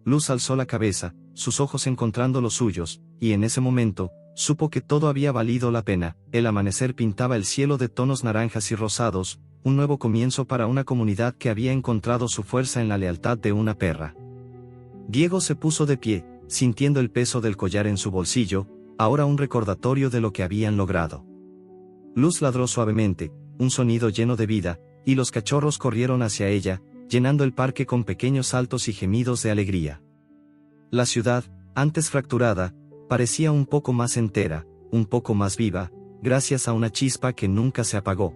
Luz alzó la cabeza, sus ojos encontrando los suyos, y en ese momento, supo que todo había valido la pena. El amanecer pintaba el cielo de tonos naranjas y rosados, un nuevo comienzo para una comunidad que había encontrado su fuerza en la lealtad de una perra. Diego se puso de pie, sintiendo el peso del collar en su bolsillo, ahora un recordatorio de lo que habían logrado. Luz ladró suavemente, un sonido lleno de vida, y los cachorros corrieron hacia ella, llenando el parque con pequeños saltos y gemidos de alegría. La ciudad, antes fracturada, parecía un poco más entera, un poco más viva, gracias a una chispa que nunca se apagó.